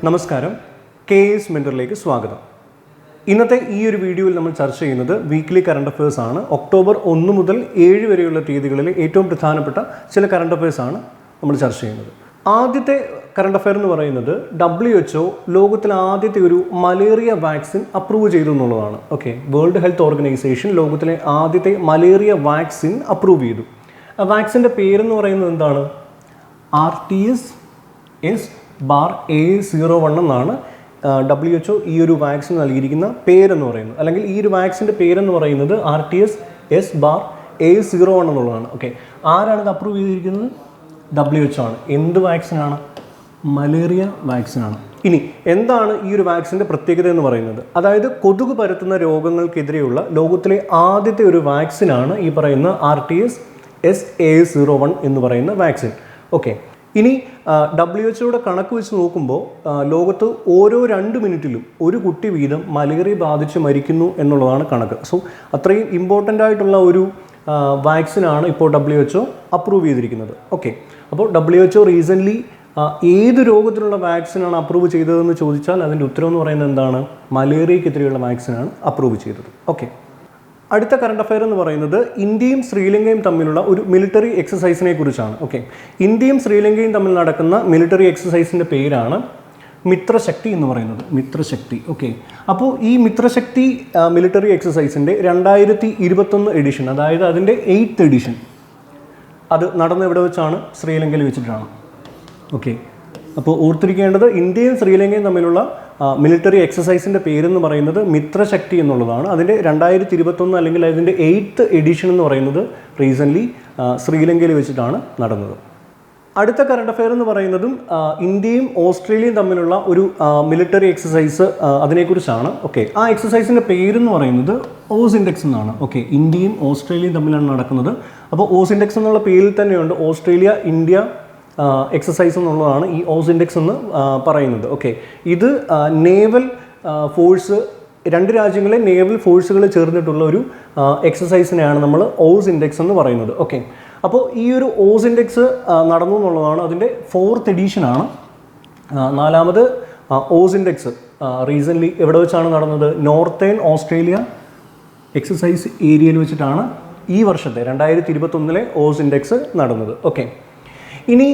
നമസ്കാരം, KS മെന്ററിലേക്ക് സ്വാഗതം. ഇന്നത്തെ ഈ ഒരു വീഡിയോയിൽ നമ്മൾ ചർച്ച ചെയ്യുന്നത് വീക്ക്ലി കറണ്ട് അഫയേഴ്സ് ആണ്. ഒക്ടോബർ 1 മുതൽ 7 വരെയുള്ള തീയതികളിലെ ഏറ്റവും പ്രധാനപ്പെട്ട ചില കറണ്ട് അഫയേഴ്സ് ആണ് നമ്മൾ ചർച്ച ചെയ്യുന്നത്. ആദ്യത്തെ കറണ്ട് അഫയർ എന്ന് പറയുന്നത് WHO ലോകത്തിലെ ആദ്യത്തെ ഒരു മലേറിയ വാക്സിൻ അപ്രൂവ് ചെയ്തു എന്നുള്ളതാണ്. വേൾഡ് ഹെൽത്ത് ഓർഗനൈസേഷൻ ലോകത്തിലെ ആദ്യത്തെ മലേറിയ വാക്സിൻ അപ്രൂവ് ചെയ്തു. ആ വാക്സിൻ്റെ പേരെന്ന് പറയുന്നത് എന്താണ്? RTS-A01 എന്നാണ് WHO ഈ ഒരു വാക്സിൻ നൽകിയിരിക്കുന്ന പേരെന്ന് പറയുന്നത്. അല്ലെങ്കിൽ ഈ ഒരു വാക്സിൻ്റെ പേരെന്ന് പറയുന്നത് RTS-A01 എന്നുള്ളതാണ്. ആരാണ് ഇത് അപ്രൂവ് ചെയ്തിരിക്കുന്നത്? WHO ആണ്. എന്ത് വാക്സിനാണ്? മലേറിയ വാക്സിനാണ്. ഇനി എന്താണ് ഈ ഒരു വാക്സിൻ്റെ പ്രത്യേകത എന്ന് പറയുന്നത്? അതായത് കൊതുക് പരത്തുന്ന രോഗങ്ങൾക്കെതിരെയുള്ള ലോകത്തിലെ ആദ്യത്തെ ഒരു വാക്സിനാണ് ഈ പറയുന്ന RTS-A01 എന്ന് പറയുന്ന വാക്സിൻ. ഇനി WHO കണക്ക് വെച്ച് നോക്കുമ്പോൾ ലോകത്ത് ഓരോ 2 മിനിറ്റിലും ഒരു കുട്ടി വീതം മലേറിയ ബാധിച്ച് മരിക്കുന്നു എന്നുള്ളതാണ് കണക്ക്. അത്രയും ഇമ്പോർട്ടൻ്റ് ആയിട്ടുള്ള ഒരു വാക്സിനാണ് ഇപ്പോൾ WHO അപ്രൂവ് ചെയ്തിരിക്കുന്നത്. അപ്പോൾ WHO റീസെൻ്റ്ലി ഏത് രോഗത്തിനുള്ള വാക്സിനാണ് അപ്രൂവ് ചെയ്തതെന്ന് ചോദിച്ചാൽ അതിൻ്റെ ഉത്തരം എന്ന് പറയുന്നത് എന്താണ്? മലേറിയക്കെതിരെയുള്ള വാക്സിനാണ് അപ്രൂവ് ചെയ്തത്. അടുത്ത കറണ്ട് അഫയർ എന്ന് പറയുന്നത് ഇന്ത്യയും ശ്രീലങ്കയും തമ്മിലുള്ള ഒരു മിലിറ്ററി എക്സസൈസിനെ കുറിച്ചാണ്. ഇന്ത്യയും ശ്രീലങ്കയും തമ്മിൽ നടക്കുന്ന മിലിറ്ററി എക്സസൈസിൻ്റെ പേരാണ് മിത്രശക്തി എന്ന് പറയുന്നത്. മിത്രശക്തി. അപ്പോൾ ഈ മിത്രശക്തി മിലിറ്ററി എക്സസൈസിൻ്റെ 2021 എഡിഷൻ, അതായത് അതിൻ്റെ 8th എഡിഷൻ, അത് നടന്ന എവിടെ വെച്ചാണ്? ശ്രീലങ്കയിൽ വെച്ചിട്ടാണ്. അപ്പോൾ ഓർത്തിരിക്കേണ്ടത് ഇന്ത്യയും ശ്രീലങ്കയും തമ്മിലുള്ള മിലിറ്ററി എക്സസൈസിൻ്റെ പേരെന്ന് പറയുന്നത് മിത്രശക്തി എന്നുള്ളതാണ്. അതിൻ്റെ 2021 അല്ലെങ്കിൽ അതിൻ്റെ 8th എഡിഷൻ എന്ന് പറയുന്നത് റീസെൻ്റ്ലി ശ്രീലങ്കയിൽ വെച്ചിട്ടാണ് നടന്നത്. അടുത്ത കറണ്ട് അഫയർ എന്ന് പറയുന്നതും ഇന്ത്യയും ഓസ്ട്രേലിയയും തമ്മിലുള്ള ഒരു മിലിറ്ററി എക്സസൈസ്, അതിനെക്കുറിച്ചാണ്. ആ എക്സസൈസിൻ്റെ പേരെന്ന് പറയുന്നത് ഓസ് ഇൻഡെക്സ് എന്നാണ്. ഇന്ത്യയും ഓസ്ട്രേലിയയും തമ്മിലാണ് നടക്കുന്നത്. അപ്പോൾ ഓസ് ഇൻഡെക്സ് എന്നുള്ള പേരിൽ തന്നെയുണ്ട് ഓസ്ട്രേലിയ ഇന്ത്യ എക്സസൈസ് എന്നുള്ളതാണ് ഈ ഓസ് ഇൻഡെക്സ് എന്ന് പറയുന്നത്. ഇത് നേവൽ ഫോഴ്സ്, 2 രാജ്യങ്ങളെ നേവൽ ഫോഴ്സുകൾ ചേർന്നിട്ടുള്ള ഒരു എക്സസൈസിനെയാണ് നമ്മൾ ഓസ് ഇൻഡെക്സ് എന്ന് പറയുന്നത്. അപ്പോൾ ഈ ഒരു ഓസ് ഇൻഡെക്സ് നടന്നു എന്നുള്ളതാണ് അതിൻ്റെ 4th എഡീഷനാണ്. 4ാമത് ഓസ് ഇൻഡെക്സ് റീസെൻ്റ്ലി എവിടെ വെച്ചാണ് നടന്നത്? നോർത്തേൺ ഓസ്ട്രേലിയ എക്സസൈസ് ഏരിയയിൽ വെച്ചിട്ടാണ് ഈ വർഷത്തെ 2021 ഓസ് ഇൻഡെക്സ് നടന്നത്. ഇനി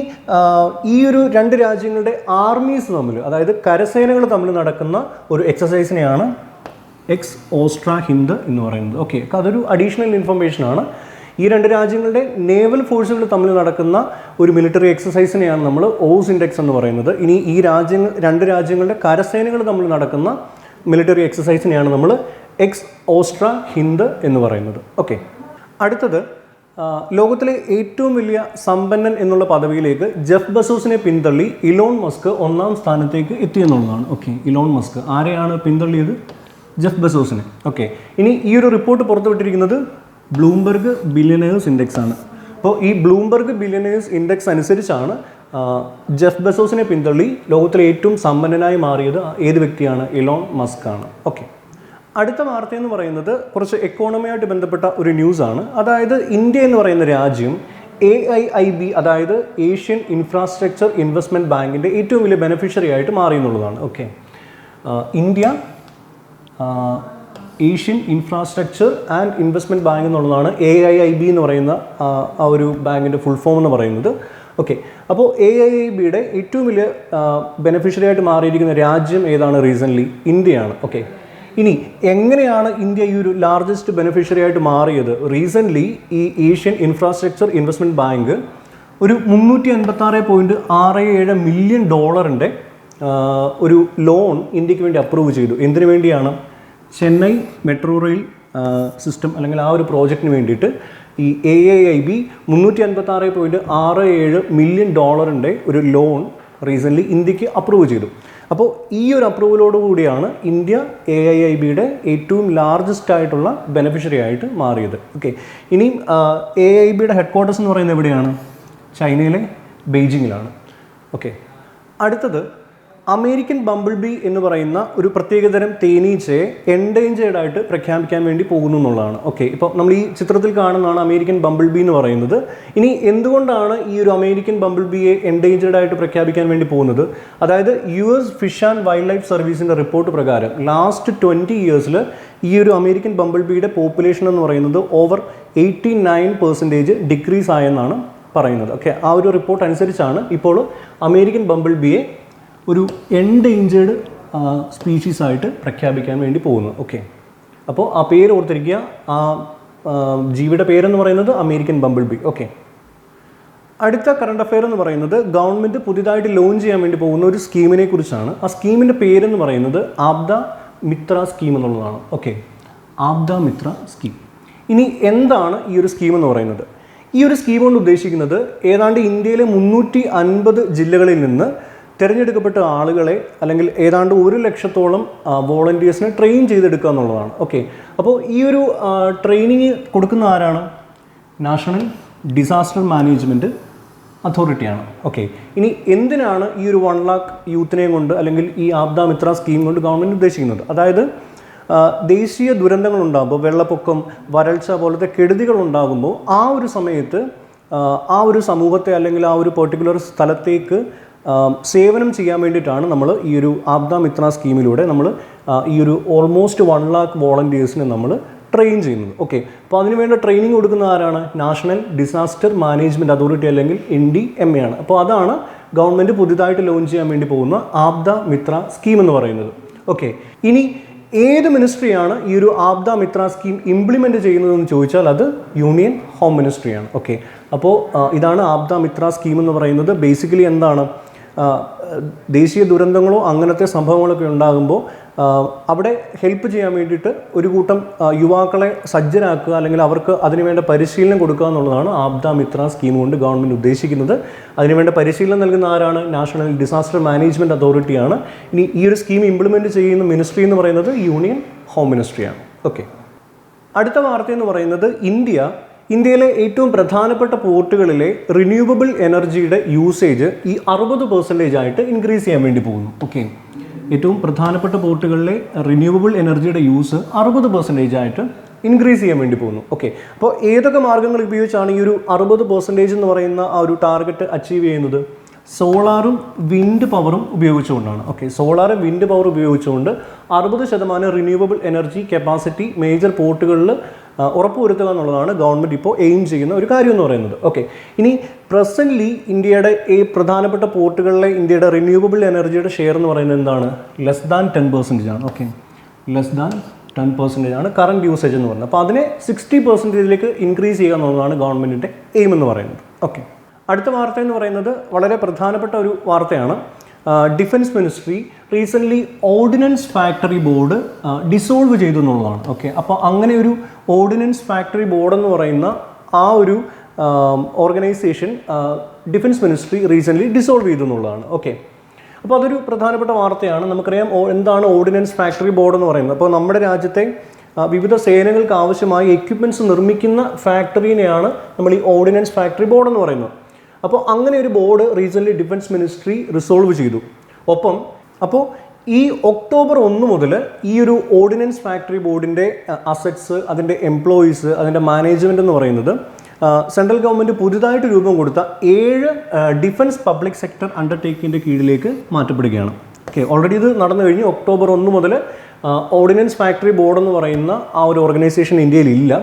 ഈ ഒരു 2 രാജ്യങ്ങളുടെ ആർമീസ് തമ്മിൽ, അതായത് കരസേനകൾ തമ്മിൽ നടക്കുന്ന ഒരു എക്സസൈസിനെയാണ് എക്സ് ഓസ്ട്ര ഹിന്ദ് എന്ന് പറയുന്നത്. അതൊരു അഡീഷണൽ ഇൻഫർമേഷനാണ്. ഈ 2 രാജ്യങ്ങളുടെ നേവൽ ഫോഴ്സുകൾ തമ്മിൽ നടക്കുന്ന ഒരു മിലിറ്ററി എക്സസൈസിനെയാണ് നമ്മൾ ഓസ് ഇൻഡെക്സ് എന്ന് പറയുന്നത്. ഇനി ഈ 2 രാജ്യങ്ങളുടെ കരസേനകൾ തമ്മിൽ നടക്കുന്ന മിലിറ്ററി എക്സസൈസിനെയാണ് നമ്മൾ എക്സ് ഓസ്ട്ര ഹിന്ദ് എന്ന് പറയുന്നത്. അടുത്തത് ലോകത്തിലെ ഏറ്റവും വലിയ സമ്പന്നൻ എന്നുള്ള പദവിയിലേക്ക് ജെഫ് ബസോസിനെ പിന്തള്ളി ഇലോൺ മസ്ക് 1ാം സ്ഥാനത്തേക്ക് എത്തിയെന്നുള്ളതാണ്. ഇലോൺ മസ്ക് ആരെയാണ് പിന്തള്ളിയത്? ജെഫ് ബസോസിനെ. ഇനി ഈ ഒരു റിപ്പോർട്ട് പുറത്തുവിട്ടിരിക്കുന്നത് ബ്ലൂംബെർഗ് ബില്യനേഴ്സ് ഇൻഡെക്സ് ആണ്. അപ്പോൾ ഈ ബ്ലൂംബെർഗ് ബില്യനേഴ്സ് ഇൻഡെക്സ് അനുസരിച്ചാണ് ജെഫ് ബസോസിനെ പിന്തള്ളി ലോകത്തിലെ ഏറ്റവും സമ്പന്നനായി മാറിയത് ഏത് വ്യക്തിയാണ്? ഇലോൺ മസ്ക് ആണ്. അടുത്ത വാർത്ത എന്ന് പറയുന്നത് കുറച്ച് എക്കോണമിയായിട്ട് ബന്ധപ്പെട്ട ഒരു ന്യൂസാണ്. അതായത് ഇന്ത്യ എന്ന് പറയുന്ന രാജ്യം AIIB, അതായത് ഏഷ്യൻ ഇൻഫ്രാസ്ട്രക്ചർ ഇൻവെസ്റ്റ്മെൻറ്റ് ബാങ്കിൻ്റെ ഏറ്റവും വലിയ ബെനിഫിഷ്യറി ആയിട്ട് മാറി എന്നുള്ളതാണ്. India Asian infrastructure and investment bank എന്നുള്ളതാണ് AIIB എന്ന് പറയുന്ന ആ ഒരു ബാങ്കിൻ്റെ ഫുൾ ഫോം എന്ന് പറയുന്നത്. അപ്പോൾ AIIBയുടെ ഏറ്റവും വലിയ ബെനിഫിഷ്യറി ആയിട്ട് മാറിയിരിക്കുന്ന രാജ്യം ഏതാണ്? റീസെൻ്റ്ലി ഇന്ത്യയാണ്. ഇനി എങ്ങനെയാണ് ഇന്ത്യ ഈ ഒരു ലാർജസ്റ്റ് ബെനിഫിഷ്യറി ആയിട്ട് മാറിയത്? റീസെൻ്റ്ലി ഈ ഏഷ്യൻ ഇൻഫ്രാസ്ട്രക്ചർ ഇൻവെസ്റ്റ്മെൻറ്റ് ബാങ്ക് ഒരു $356.67 മില്യൺ ഒരു ലോൺ ഇന്ത്യക്ക് വേണ്ടി അപ്രൂവ് ചെയ്തു. എന്തിനു വേണ്ടിയാണ്? ചെന്നൈ മെട്രോ റെയിൽ സിസ്റ്റം അല്ലെങ്കിൽ ആ ഒരു പ്രോജക്റ്റിന് വേണ്ടിയിട്ട് ഈ AIIB $356.67 മില്യൺ ഒരു ലോൺ റീസെൻ്റ്ലി ഇന്ത്യക്ക് അപ്രൂവ് ചെയ്തു. അപ്പോൾ ഈ ഒരു അപ്രൂവലോടുകൂടിയാണ് ഇന്ത്യ AIIBയുടെ ഏറ്റവും ലാർജസ്റ്റ് ആയിട്ടുള്ള ബെനിഫിഷ്യറി ആയിട്ട് മാറിയത്. ഇനിയും AIIBയുടെ ഹെഡ്ക്വാർട്ടേഴ്സ് എന്ന് പറയുന്നത് എവിടെയാണ്? ചൈനയിലെ ബെയ്ജിങ്ങിലാണ്. അടുത്തത് അമേരിക്കൻ ബംബിൾ ബീ എന്ന് പറയുന്ന ഒരു പ്രത്യേകതരം തേനീച്ചയെ എൻഡേഞ്ചേർഡ് ആയിട്ട് പ്രഖ്യാപിക്കാൻ വേണ്ടി പോകുന്നു എന്നുള്ളതാണ്. ഓക്കെ, ഇപ്പോൾ നമ്മൾ ഈ ചിത്രത്തിൽ കാണുന്നതാണ് അമേരിക്കൻ ബംബിൾ ബീ എന്ന് പറയുന്നത്. ഇനി എന്തുകൊണ്ടാണ് ഈ ഒരു അമേരിക്കൻ ബംബിൾ ബീയെ എൻഡേഞ്ചേർഡ് ആയിട്ട് പ്രഖ്യാപിക്കാൻ വേണ്ടി പോകുന്നത്? അതായത് US fish and wildlife സർവീസിൻ്റെ റിപ്പോർട്ട് പ്രകാരം ലാസ്റ്റ് 20 ഇയേഴ്സിൽ ഈ ഒരു അമേരിക്കൻ ബംബിൾ ബീയുടെ പോപ്പുലേഷൻ എന്ന് പറയുന്നത് ഓവർ 89% ഡിക്രീസ് ആയെന്നാണ് പറയുന്നത്. ഓക്കെ, ആ ഒരു റിപ്പോർട്ട് അനുസരിച്ചാണ് ഇപ്പോൾ അമേരിക്കൻ ബംബിൾ ബീയെ ഒരു എൻഡേഞ്ചേർഡ് സ്പീഷീസ് ആയിട്ട് പ്രഖ്യാപിക്കാൻ വേണ്ടി പോകുന്നത്. ഓക്കെ, അപ്പോൾ ആ പേര് ഓർത്തിരിക്കുക. ആ ജീവിയുടെ പേരെന്ന് പറയുന്നത് അമേരിക്കൻ ബംബിൾ ബീ. ഓക്കെ, അടുത്ത കറണ്ട് അഫെയർ എന്ന് പറയുന്നത് ഗവൺമെൻറ് പുതിയതായിട്ട് ലോഞ്ച് ചെയ്യാൻ വേണ്ടി പോകുന്ന ഒരു സ്കീമിനെ കുറിച്ചാണ്. ആ സ്കീമിൻ്റെ പേരെന്ന് പറയുന്നത് ആബ്ദ മിത്ര സ്കീം എന്നുള്ളതാണ്. Okay, Aapda Mitra scheme. ഇനി എന്താണ് ഈ ഒരു സ്കീം എന്ന് പറയുന്നത്? ഈ ഒരു സ്കീം കൊണ്ട് ഉദ്ദേശിക്കുന്നത് ഏതാണ്ട് ഇന്ത്യയിലെ 350 ജില്ലകളിൽ നിന്ന് തിരഞ്ഞെടുക്കപ്പെട്ട ആളുകളെ അല്ലെങ്കിൽ ഏതാണ്ട് 100,000-ഓളം വോളണ്ടിയേഴ്സിനെ ട്രെയിൻ ചെയ്തെടുക്കുക എന്നുള്ളതാണ്. ഓക്കെ, അപ്പോൾ ഈ ഒരു ട്രെയിനിങ് കൊടുക്കുന്ന ആരാണ്? നാഷണൽ ഡിസാസ്റ്റർ മാനേജ്മെൻറ്റ് അതോറിറ്റിയാണ്. ഓക്കെ, ഇനി എന്തിനാണ് ഈ ഒരു 1 lakh യൂത്തിനെയും കൊണ്ട് അല്ലെങ്കിൽ ഈ ആബ്ദ മിത്ര സ്കീം കൊണ്ട് ഗവൺമെൻറ് ഉദ്ദേശിക്കുന്നത്? അതായത് ദേശീയ ദുരന്തങ്ങൾ ഉണ്ടാകുമ്പോൾ, വെള്ളപ്പൊക്കം, വരൾച്ച പോലത്തെ കെടുതികൾ ഉണ്ടാകുമ്പോൾ ആ ഒരു സമയത്ത് ആ ഒരു സമൂഹത്തെ അല്ലെങ്കിൽ ആ ഒരു പെർട്ടിക്കുലർ സ്ഥലത്തേക്ക് സേവനം ചെയ്യാൻ വേണ്ടിയിട്ടാണ് നമ്മൾ ഈ ഒരു ആബ്ദ മിത്ര സ്കീമിലൂടെ നമ്മൾ ഈ ഒരു ഓൾമോസ്റ്റ് 1 lakh വോളണ്ടിയേഴ്സിനെ നമ്മൾ ട്രെയിൻ ചെയ്യുന്നത്. ഓക്കെ, അപ്പോൾ അതിനുവേണ്ട ട്രെയിനിങ് കൊടുക്കുന്ന ആരാണ്? നാഷണൽ ഡിസാസ്റ്റർ മാനേജ്മെൻറ്റ് അതോറിറ്റി അല്ലെങ്കിൽ NDMA ആണ്. അപ്പോൾ അതാണ് ഗവൺമെൻറ് പുതിയതായിട്ട് ലോഞ്ച് ചെയ്യാൻ വേണ്ടി പോകുന്ന ആബ്ദ മിത്ര സ്കീം എന്ന് പറയുന്നത്. ഓക്കെ, ഇനി ഏത് മിനിസ്ട്രിയാണ് ഈ ഒരു ആബ്ദ മിത്ര സ്കീം ഇംപ്ലിമെൻറ്റ് ചെയ്യുന്നതെന്ന് ചോദിച്ചാൽ അത് യൂണിയൻ ഹോം മിനിസ്ട്രിയാണ്. ഓക്കെ, അപ്പോൾ ഇതാണ് ആബ്ദ മിത്ര സ്കീം എന്ന് പറയുന്നത്. ബേസിക്കലി എന്താണ്? ദേശീയ ദുരന്തങ്ങളോ അങ്ങനത്തെ സംഭവങ്ങളൊക്കെ ഉണ്ടാകുമ്പോൾ അവിടെ ഹെൽപ്പ് ചെയ്യാൻ വേണ്ടിയിട്ട് ഒരു കൂട്ടം യുവാക്കളെ സജ്ജരാക്കുക അല്ലെങ്കിൽ അവർക്ക് അതിനുവേണ്ട പരിശീലനം കൊടുക്കുക എന്നുള്ളതാണ് ആബ്ദ മിത്ര സ്കീം കൊണ്ട് ഗവൺമെൻറ് ഉദ്ദേശിക്കുന്നത്. അതിനുവേണ്ട പരിശീലനം നൽകുന്ന ആരാണ്? നാഷണൽ ഡിസാസ്റ്റർ മാനേജ്മെൻറ്റ് അതോറിറ്റിയാണ്. ഇനി ഈ ഒരു സ്കീം ഇംപ്ലിമെൻറ്റ് ചെയ്യുന്ന മിനിസ്ട്രി എന്ന് പറയുന്നത് യൂണിയൻ ഹോം മിനിസ്ട്രിയാണ്. ഓക്കെ, അടുത്ത വാർത്ത എന്ന് പറയുന്നത് ഇന്ത്യയിലെ ഏറ്റവും പ്രധാനപ്പെട്ട പോർട്ടുകളിലെ റിന്യൂവബിൾ എനർജിയുടെ യൂസേജ് ഈ 60% ആയിട്ട് ഇൻക്രീസ് ചെയ്യാൻ വേണ്ടി പോകുന്നു. ഓക്കെ, ഏറ്റവും പ്രധാനപ്പെട്ട പോർട്ടുകളിലെ റിന്യൂവബിൾ എനർജിയുടെ യൂസ് 60% ആയിട്ട് ഇൻക്രീസ് ചെയ്യാൻ വേണ്ടി പോകുന്നു. ഓക്കെ, അപ്പോൾ ഏതൊക്കെ മാർഗ്ഗങ്ങൾ ഉപയോഗിച്ചാണ് ഈ ഒരു 60% എന്ന് പറയുന്ന ആ ഒരു ടാർഗറ്റ് അച്ചീവ് ചെയ്യുന്നത്? സോളാറും വിൻഡ് പവറും ഉപയോഗിച്ചുകൊണ്ടാണ്. ഓക്കെ, സോളാറും വിൻഡ് പവർ ഉപയോഗിച്ചുകൊണ്ട് 60% റിന്യൂവബിൾ എനർജി കപ്പാസിറ്റി മേജർ പോർട്ടുകളിൽ ഉറപ്പുവരുത്തുക എന്നുള്ളതാണ് ഗവൺമെൻറ് ഇപ്പോൾ എയിം ചെയ്യുന്ന ഒരു കാര്യം എന്ന് പറയുന്നത്. ഓക്കെ, ഇനി പ്രസൻ്റ്ലി ഇന്ത്യയുടെ ഈ പ്രധാനപ്പെട്ട പോർട്ടുകളിലെ ഇന്ത്യയുടെ റിന്യൂവബിൾ എനർജിയുടെ ഷെയർ എന്ന് പറയുന്നത് എന്താണ്? ലെസ് ദാൻ 10% ആണ്. ഓക്കെ, ലെസ് ദാൻ 10% ആണ് കറണ്ട് യൂസേജ് എന്ന് പറയുന്നത്. അപ്പോൾ അതിനെ 60% ഇൻക്രീസ് ചെയ്യുക എന്നുള്ളതാണ് ഗവൺമെൻറ്റിൻ്റെ എയിം എന്ന് പറയുന്നത്. ഓക്കെ, അടുത്ത വാർത്ത എന്ന് പറയുന്നത് വളരെ പ്രധാനപ്പെട്ട ഒരു വാർത്തയാണ്. Defence ministry recently ordinance factory board dissolve ചെയ്തു എന്നുള്ളതാണ്. ഓക്കെ, അപ്പോൾ അങ്ങനെ ഒരു ഓർഡിനൻസ് ഫാക്ടറി ബോർഡ് എന്ന് പറയുന്ന ആ ഒരു organisation defence ministry recently dissolve ചെയ്തു എന്നുള്ളതാണ്. ഓക്കെ, അപ്പോൾ അതൊരു പ്രധാനപ്പെട്ട വാർത്തയാണ്. നമുക്കറിയാം എന്താണ് ഓർഡിനൻസ് ഫാക്ടറി ബോർഡ് എന്ന് പറയുന്നത്. അപ്പോൾ നമ്മുടെ രാജ്യത്തെ വിവിധ സേനകൾക്ക് ആവശ്യമായ എക്യുപ്മെൻറ്റ്സ് നിർമ്മിക്കുന്ന ഫാക്ടറിനെയാണ് നമ്മൾ ഈ ഓർഡിനൻസ് ഫാക്ടറി ബോർഡ് എന്ന് പറയുന്നത്. അപ്പോൾ അങ്ങനെ ഒരു board recently defence ministry resolve ചെയ്തു. അപ്പോൾ ഈ ഒക്ടോബർ 1 മുതൽ ഈ ഒരു ഓർഡിനൻസ് ഫാക്ടറി ബോർഡിൻ്റെ അസറ്റ്സ്, അതിൻ്റെ എംപ്ലോയീസ്, അതിൻ്റെ മാനേജ്മെൻറ്റ് എന്ന് പറയുന്നത് സെൻട്രൽ ഗവൺമെൻറ് പുതുതായിട്ട് രൂപം കൊടുത്ത 7 ഡിഫൻസ് പബ്ലിക് സെക്ടർ അണ്ടർടേക്കിങ്ങിൻ്റെ കീഴിലേക്ക് മാറ്റപ്പെടുകയാണ്. ഓക്കെ, ഓൾറെഡി ഇത് നടന്നു കഴിഞ്ഞു. ഒക്ടോബർ 1 മുതൽ ഓർഡിനൻസ് ഫാക്ടറി ബോർഡ് എന്ന് പറയുന്ന ആ ഒരു ഓർഗനൈസേഷൻ ഇന്ത്യയിൽ ഇല്ല.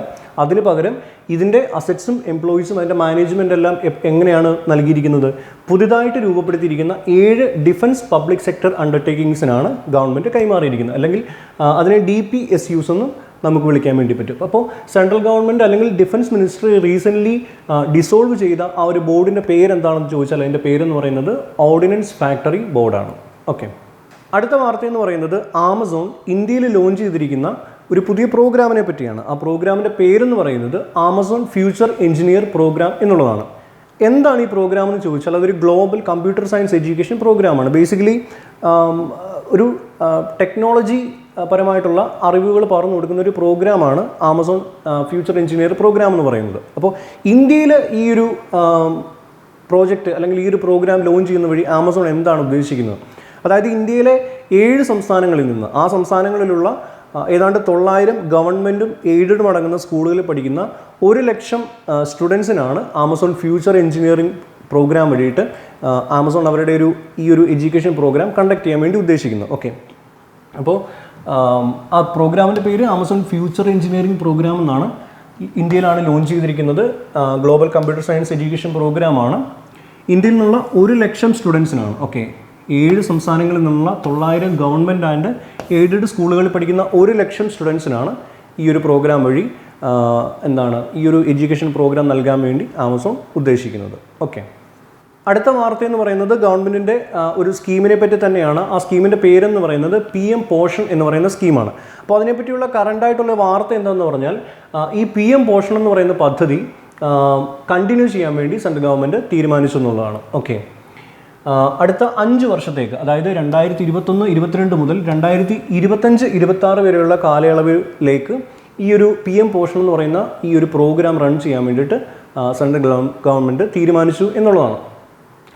അതിന് പകരം ഇതിൻ്റെ അസറ്റ്സും എംപ്ലോയീസും അതിൻ്റെ മാനേജ്മെൻ്റ് എല്ലാം എങ്ങനെയാണ് നൽകിയിരിക്കുന്നത്? പുതുതായിട്ട് രൂപപ്പെടുത്തിയിരിക്കുന്ന 7 ഡിഫൻസ് പബ്ലിക് സെക്ടർ അണ്ടർടേക്കിങ്സിനാണ് ഗവൺമെൻറ് കൈമാറിയിരിക്കുന്നത്. അല്ലെങ്കിൽ അതിനെ DPSUs എന്നും നമുക്ക് വിളിക്കാൻ വേണ്ടി പറ്റും. അപ്പോൾ സെൻട്രൽ ഗവൺമെൻറ് അല്ലെങ്കിൽ ഡിഫൻസ് മിനിസ്ട്രി റീസെൻ്റ്ലി ഡിസോൾവ് ചെയ്ത ആ ഒരു ബോർഡിൻ്റെ പേരെന്താണെന്ന് ചോദിച്ചാൽ അതിൻ്റെ പേരെന്ന് പറയുന്നത് ഓർഡിനൻസ് ഫാക്ടറി ബോർഡാണ്. ഓക്കെ, അടുത്ത വാർത്ത എന്ന് പറയുന്നത് ആമസോൺ ഇന്ത്യയിൽ ലോഞ്ച് ചെയ്തിരിക്കുന്ന ഒരു പുതിയ പ്രോഗ്രാമിനെ പറ്റിയാണ്. ആ പ്രോഗ്രാമിൻ്റെ പേരെന്ന് പറയുന്നത് ആമസോൺ ഫ്യൂച്ചർ എഞ്ചിനീയർ പ്രോഗ്രാം എന്നുള്ളതാണ്. എന്താണ് ഈ പ്രോഗ്രാം എന്ന് ചോദിച്ചാൽ അതൊരു ഗ്ലോബൽ കമ്പ്യൂട്ടർ സയൻസ് എഡ്യൂക്കേഷൻ പ്രോഗ്രാമാണ്. ബേസിക്കലി ഒരു ടെക്നോളജി പരമായിട്ടുള്ള അറിവുകൾ പറഞ്ഞു കൊടുക്കുന്ന ഒരു പ്രോഗ്രാമാണ് ആമസോൺ ഫ്യൂച്ചർ എഞ്ചിനീയർ പ്രോഗ്രാം എന്ന് പറയുന്നത്. അപ്പോൾ ഇന്ത്യയിൽ ഈ ഒരു പ്രോജക്റ്റ് അല്ലെങ്കിൽ ഈ ഒരു പ്രോഗ്രാം ലോഞ്ച് ചെയ്യുന്ന വഴി ആമസോൺ എന്താണ് ഉദ്ദേശിക്കുന്നത്? അതായത് ഇന്ത്യയിലെ 7 സംസ്ഥാനങ്ങളിൽ നിന്ന്, ആ സംസ്ഥാനങ്ങളിലുള്ള ഏതാണ്ട് 900 ഗവൺമെൻറ്റും എയ്ഡഡും അടങ്ങുന്ന സ്കൂളുകളിൽ പഠിക്കുന്ന 100,000 സ്റ്റുഡൻസിനാണ് ആമസോൺ ഫ്യൂച്ചർ എഞ്ചിനീയറിംഗ് പ്രോഗ്രാം വഴിയിട്ട് ആമസോൺ അവരുടെ ഈ ഒരു എഡ്യൂക്കേഷൻ പ്രോഗ്രാം കണ്ടക്ട് ചെയ്യാൻ വേണ്ടി ഉദ്ദേശിക്കുന്നത്. ഓക്കെ, അപ്പോൾ ആ പ്രോഗ്രാമിൻ്റെ പേര് ആമസോൺ ഫ്യൂച്ചർ എഞ്ചിനീയറിംഗ് പ്രോഗ്രാം എന്നാണ്. ഇന്ത്യയിലാണ് ലോഞ്ച് ചെയ്തിരിക്കുന്നത്. ഗ്ലോബൽ കമ്പ്യൂട്ടർ സയൻസ് എഡ്യൂക്കേഷൻ പ്രോഗ്രാമാണ്. ഇന്ത്യയിൽ നിന്നുള്ള 100,000 സ്റ്റുഡൻസിനാണ്. ഓക്കെ, 7 സംസ്ഥാനങ്ങളിൽ നിന്നുള്ള 900 ഗവൺമെൻറ് ആൻഡ് എയ്ഡഡ് സ്കൂളുകളിൽ പഠിക്കുന്ന 100,000 സ്റ്റുഡൻസിനാണ് ഈ ഒരു പ്രോഗ്രാം വഴി ഈ ഒരു എഡ്യൂക്കേഷൻ പ്രോഗ്രാം നൽകാൻ വേണ്ടി ആമസോൺ ഉദ്ദേശിക്കുന്നത്. ഓക്കെ, അടുത്ത വാർത്ത എന്ന് പറയുന്നത് ഗവൺമെൻറ്റിൻ്റെ ഒരു സ്കീമിനെ പറ്റി തന്നെയാണ്. ആ സ്കീമിൻ്റെ പേരെന്ന് പറയുന്നത് PM പോഷൻ എന്ന് പറയുന്ന സ്കീമാണ്. അപ്പോൾ അതിനെപ്പറ്റിയുള്ള കറണ്ടായിട്ടുള്ള വാർത്ത എന്താണെന്ന് പറഞ്ഞാൽ ഈ PM പോഷൻ എന്ന് പറയുന്ന പദ്ധതി കണ്ടിന്യൂ ചെയ്യാൻ വേണ്ടി സെൻട്രൽ ഗവൺമെൻറ് തീരുമാനിച്ചു എന്നുള്ളതാണ്. ഓക്കെ, അടുത്ത 5 വർഷത്തേക്ക്, അതായത് 2021-22 മുതൽ 2025-26 വരെയുള്ള കാലയളവിലേക്ക് ഈ ഒരു PM പോഷൻ എന്ന് പറയുന്ന ഈ ഒരു പ്രോഗ്രാം റൺ ചെയ്യാൻ വേണ്ടിയിട്ട് സെൻട്രൽ ഗവൺമെൻറ് തീരുമാനിച്ചു എന്നുള്ളതാണ്.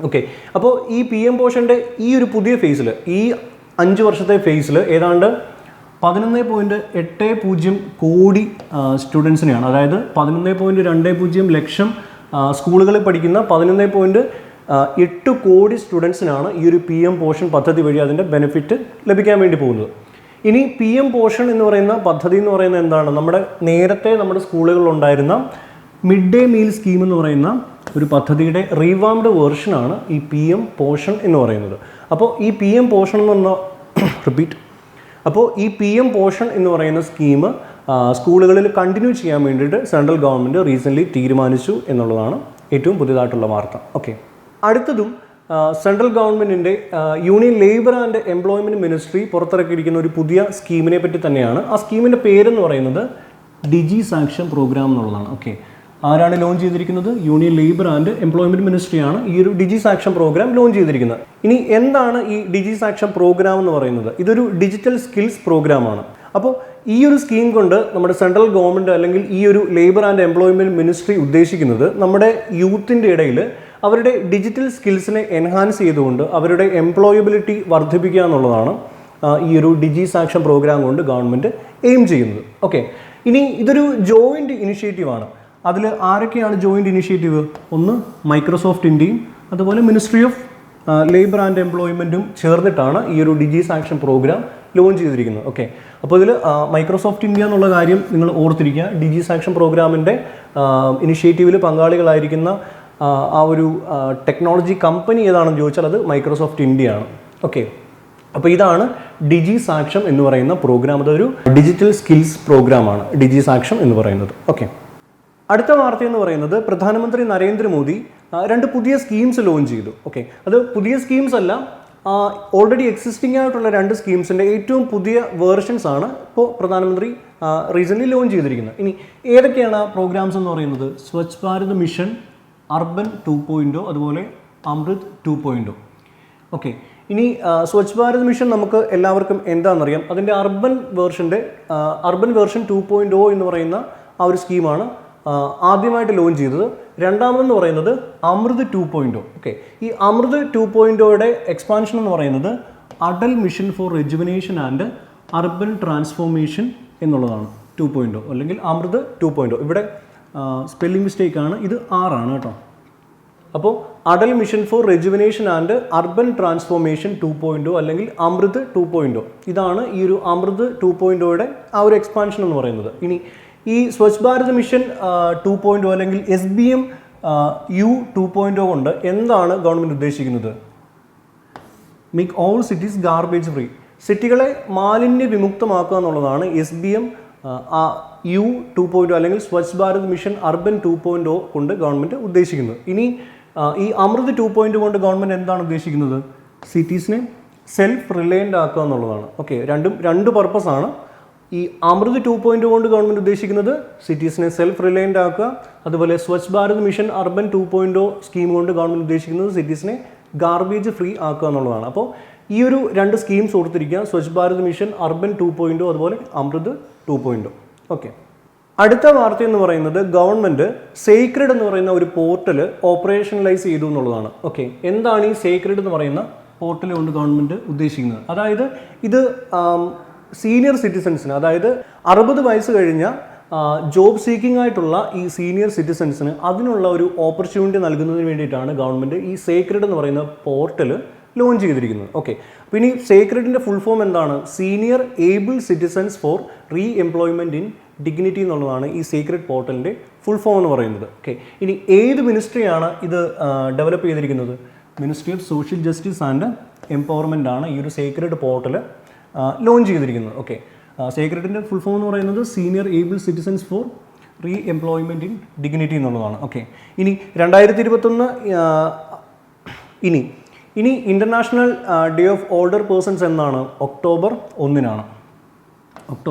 ഓക്കെ, അപ്പോൾ ഈ PM പോഷൻ്റെ ഈ ഒരു പുതിയ ഫേസിൽ, ഈ 5 വർഷത്തെ ഫേസിൽ ഏതാണ്ട് 11.80 കോടി സ്റ്റുഡൻസിനെയാണ്, അതായത് 11.20 ലക്ഷം സ്കൂളുകളിൽ പഠിക്കുന്ന 11.8 കോടി സ്റ്റുഡൻസിനാണ് ഈ ഒരു PM പോഷൻ പദ്ധതി വഴി അതിൻ്റെ ബെനിഫിറ്റ് ലഭിക്കാൻ വേണ്ടി പോകുന്നത്. ഇനി PM പോഷൻ എന്ന് പറയുന്ന പദ്ധതി എന്ന് പറയുന്നത് എന്താണ്? നേരത്തെ നമ്മുടെ സ്കൂളുകളിലുണ്ടായിരുന്ന മിഡ് ഡേ മീൽ സ്കീം എന്ന് പറയുന്ന ഒരു പദ്ധതിയുടെ റീവാംഡ് വേർഷനാണ് ഈ PM പോഷൻ എന്ന് പറയുന്നത്. അപ്പോൾ ഈ PM പോഷൻ എന്ന് പറഞ്ഞ അപ്പോൾ ഈ PM പോഷൻ എന്ന് പറയുന്ന സ്കീം സ്കൂളുകളിൽ കണ്ടിന്യൂ ചെയ്യാൻ വേണ്ടിയിട്ട് സെൻട്രൽ ഗവൺമെൻറ് റീസെൻ്റ്ലി തീരുമാനിച്ചു എന്നുള്ളതാണ് ഏറ്റവും പുതിയതായിട്ടുള്ള വാർത്ത. ഓക്കെ, അടുത്തതും സെൻട്രൽ ഗവൺമെൻറ്റിൻ്റെ union labour and employment ministry പുറത്തിറക്കിയിരിക്കുന്ന ഒരു പുതിയ സ്കീമിനെ പറ്റി തന്നെയാണ്. ആ സ്കീമിൻ്റെ പേരെന്ന് പറയുന്നത് ഡിജി സാക്ഷൻ പ്രോഗ്രാം എന്നുള്ളതാണ്. ഓക്കെ, ആരാണ് ലോഞ്ച് ചെയ്തിരിക്കുന്നത്? യൂണിയൻ ലേബർ ആൻഡ് എംപ്ലോയ്മെൻറ്റ് മിനിസ്ട്രിയാണ് ഈ ഒരു ഡിജി സാക്ഷൻ പ്രോഗ്രാം ലോഞ്ച് ചെയ്തിരിക്കുന്നത്. ഇനി എന്താണ് ഈ ഡിജി സാക്ഷൻ പ്രോഗ്രാം എന്ന് പറയുന്നത്? ഇതൊരു ഡിജിറ്റൽ സ്കിൽസ് പ്രോഗ്രാമാണ്. അപ്പോൾ ഈ ഒരു സ്കീം കൊണ്ട് നമ്മുടെ സെൻട്രൽ ഗവൺമെൻറ് അല്ലെങ്കിൽ ഈ ഒരു ലേബർ ആൻഡ് എംപ്ലോയ്മെൻറ്റ് മിനിസ്ട്രി ഉദ്ദേശിക്കുന്നത് നമ്മുടെ യൂത്തിൻ്റെ ഇടയിൽ അവരുടെ ഡിജിറ്റൽ സ്കിൽസിനെ എൻഹാൻസ് ചെയ്തുകൊണ്ട് അവരുടെ എംപ്ലോയബിലിറ്റി വർദ്ധിപ്പിക്കുക എന്നുള്ളതാണ് ഈ ഒരു ഡിജി സാക്ഷൻ പ്രോഗ്രാം കൊണ്ട് ഗവൺമെൻറ് എയിം ചെയ്യുന്നത്. ഓക്കെ, ഇനി ഇതൊരു ജോയിൻറ്റ് ഇനിഷ്യേറ്റീവാണ്. അതിൽ ആരൊക്കെയാണ് ജോയിൻറ്റ് ഇനിഷ്യേറ്റീവ്? ഒന്ന് മൈക്രോസോഫ്റ്റ് ഇന്ത്യയും അതുപോലെ മിനിസ്ട്രി ഓഫ് ലേബർ ആൻഡ് എംപ്ലോയ്മെൻറ്റും ചേർന്നിട്ടാണ് ഈ ഒരു ഡിജി സാക്ഷൻ പ്രോഗ്രാം ലോഞ്ച് ചെയ്തിരിക്കുന്നത്. ഓക്കെ, അപ്പോൾ ഇതിൽ മൈക്രോസോഫ്റ്റ് ഇന്ത്യ എന്നുള്ള കാര്യം നിങ്ങൾ ഓർത്തിരിക്കുക. ഡിജി സാക്ഷൻ പ്രോഗ്രാമിൻ്റെ ഇനിഷ്യേറ്റീവിൽ പങ്കാളികളായിരിക്കുന്ന ആ ഒരു ടെക്നോളജി കമ്പനി ഏതാണെന്ന് ചോദിച്ചാൽ അത് മൈക്രോസോഫ്റ്റ് ഇന്ത്യയാണ്. ഓക്കെ, അപ്പോൾ ഇതാണ് ഡിജി സാക്ഷം എന്ന് പറയുന്ന പ്രോഗ്രാം. അതൊരു ഡിജിറ്റൽ സ്കിൽസ് പ്രോഗ്രാമാണ് ഡിജി സാക്ഷം എന്ന് പറയുന്നത്. ഓക്കെ, അടുത്ത വാർത്ത എന്ന് പറയുന്നത് പ്രധാനമന്ത്രി നരേന്ദ്രമോദി 2 പുതിയ സ്കീംസ് ലോഞ്ച് ചെയ്തു. ഓക്കെ, അത് പുതിയ സ്കീംസ് അല്ല, ഓൾറെഡി എക്സിസ്റ്റിംഗ് ആയിട്ടുള്ള 2 സ്കീംസിൻ്റെ ഏറ്റവും പുതിയ വേർഷൻസ് ആണ് ഇപ്പോൾ പ്രധാനമന്ത്രി റീസെൻ്റ്ലി ലോഞ്ച് ചെയ്തിരിക്കുന്നത്. ഇനി ഏതൊക്കെയാണ് ആ പ്രോഗ്രാംസ് എന്ന് പറയുന്നത്? സ്വച്ഛ് ഭാരത് മിഷൻ അർബൻ 2.0 അതുപോലെ അമൃത് 2.0. ഓക്കെ, ഇനി സ്വച്ഛ് ഭാരത് മിഷൻ നമുക്ക് എല്ലാവർക്കും എന്താണെന്നറിയാം. അതിൻ്റെ അർബൻ വേർഷൻ 2.0 എന്ന് പറയുന്ന ആ ഒരു സ്കീമാണ് ആദ്യമായിട്ട് ലോഞ്ച് ചെയ്തത്. രണ്ടാമതെന്ന് പറയുന്നത് അമൃത് 2.0. ഓക്കെ, ഈ അമൃത് 2.0യുടെ എക്സ്പാൻഷൻ എന്ന് പറയുന്നത് Atal mission four rejuvenation and urban transformation എന്നുള്ളതാണ് 2.0 അല്ലെങ്കിൽ അമൃത് 2.0. ഇവിടെ സ്പെല്ലിംഗ് മിസ്റ്റേക്കാണ്, ഇത് 6 ആണ് കേട്ടോ. അപ്പോൾ Atal mission four rejuvenation and urban transformation 2.0 അല്ലെങ്കിൽ അമൃത് 2.0 ഇതാണ് ഈ ഒരു അമൃത് 2.0യുടെ ആ ഒരു എക്സ്പാൻഷൻ എന്ന് പറയുന്നത്. ഇനി ഈ സ്വച്ഛ് ഭാരത് മിഷൻ 2.0 അല്ലെങ്കിൽ SBM U 2.0 കൊണ്ട് എന്താണ് ഗവൺമെൻറ് ഉദ്ദേശിക്കുന്നത്? Make all cities garbage free, സിറ്റികളെ മാലിന്യ വിമുക്തമാക്കുക എന്നുള്ളതാണ് SBM U 2.0 അല്ലെങ്കിൽ സ്വച്ഛ് ഭാരത് മിഷൻ അർബൻ 2.0 കൊണ്ട് ഗവൺമെൻറ് ഉദ്ദേശിക്കുന്നത്. ഇനി ഈ അമൃത് 2.0 കൊണ്ട് ഗവൺമെൻറ് എന്താണ് ഉദ്ദേശിക്കുന്നത്? സിറ്റീസിനെ സെൽഫ് റിലയൻ്റ് ആക്കുക എന്നുള്ളതാണ്. ഓക്കെ, രണ്ട് പർപ്പസാണ്. ഈ അമൃത് 2.0 കൊണ്ട് ഗവൺമെൻറ് ഉദ്ദേശിക്കുന്നത് സിറ്റീസിനെ സെൽഫ് റിലയൻ്റ് ആക്കുക, അതുപോലെ Swachh Bharat mission urban 2.0 scheme കൊണ്ട് ഗവൺമെൻറ് ഉദ്ദേശിക്കുന്നത് സിറ്റീസിനെ ഗാർബേജ് ഫ്രീ ആക്കുക എന്നുള്ളതാണ്. അപ്പോൾ ഈ ഒരു 2 സ്കീംസ് ഓർത്തിരിക്കുക, സ്വച്ഛ് ഭാരത് മിഷൻ അർബൻ 2.0 അതുപോലെ അമൃത് 2.0. ഓക്കെ, അടുത്ത വാർത്ത എന്ന് പറയുന്നത് ഗവൺമെൻറ് സേക്രഡ് എന്ന് പറയുന്ന ഒരു പോർട്ടൽ ഓപ്പറേഷണലൈസ് ചെയ്തു എന്നുള്ളതാണ്. ഓക്കെ, എന്താണ് ഈ സേക്രഡ് എന്ന് പറയുന്ന പോർട്ടൽ കൊണ്ട് ഗവൺമെൻറ് ഉദ്ദേശിക്കുന്നത്. അതായത് ഇത് സീനിയർ സിറ്റിസൺസിന്, അതായത് 60 വയസ്സ് കഴിഞ്ഞ ജോബ് സീക്കിംഗ് ആയിട്ടുള്ള ഈ സീനിയർ സിറ്റിസൺസിന് അതിനുള്ള ഒരു ഓപ്പർച്യൂണിറ്റി നൽകുന്നതിന് വേണ്ടിയിട്ടാണ് ഗവൺമെൻറ് ഈ സേക്രഡ് എന്ന് പറയുന്ന പോർട്ടൽ ലോഞ്ച് ചെയ്തിരിക്കുന്നത്. ഓക്കെ, അപ്പോൾ ഇനി സേക്രഡിൻ്റെ ഫുൾ ഫോം എന്താണ്? Senior able citizens for reemployment in dignity എന്നുള്ളതാണ് ഈ സേക്രഡ് പോർട്ടലിൻ്റെ ഫുൾ ഫോം എന്ന് പറയുന്നത്. ഓക്കെ, ഇനി ഏത് മിനിസ്ട്രിയാണ് ഇത് ഡെവലപ്പ് ചെയ്തിരിക്കുന്നത്? Ministry of social justice and empowerment ആണ് ഈ ഒരു സേക്രഡ് പോർട്ടൽ ലോഞ്ച് ചെയ്തിരിക്കുന്നത്. ഓക്കെ, സേക്രഡിൻ്റെ ഫുൾ ഫോം എന്ന് പറയുന്നത് senior able citizens for reemployment in dignity എന്നുള്ളതാണ്. ഓക്കെ, ഇനി 2021 ഇനി international day of older persons എന്നാണ്? ഒക്ടോബർ 1-നാണ്.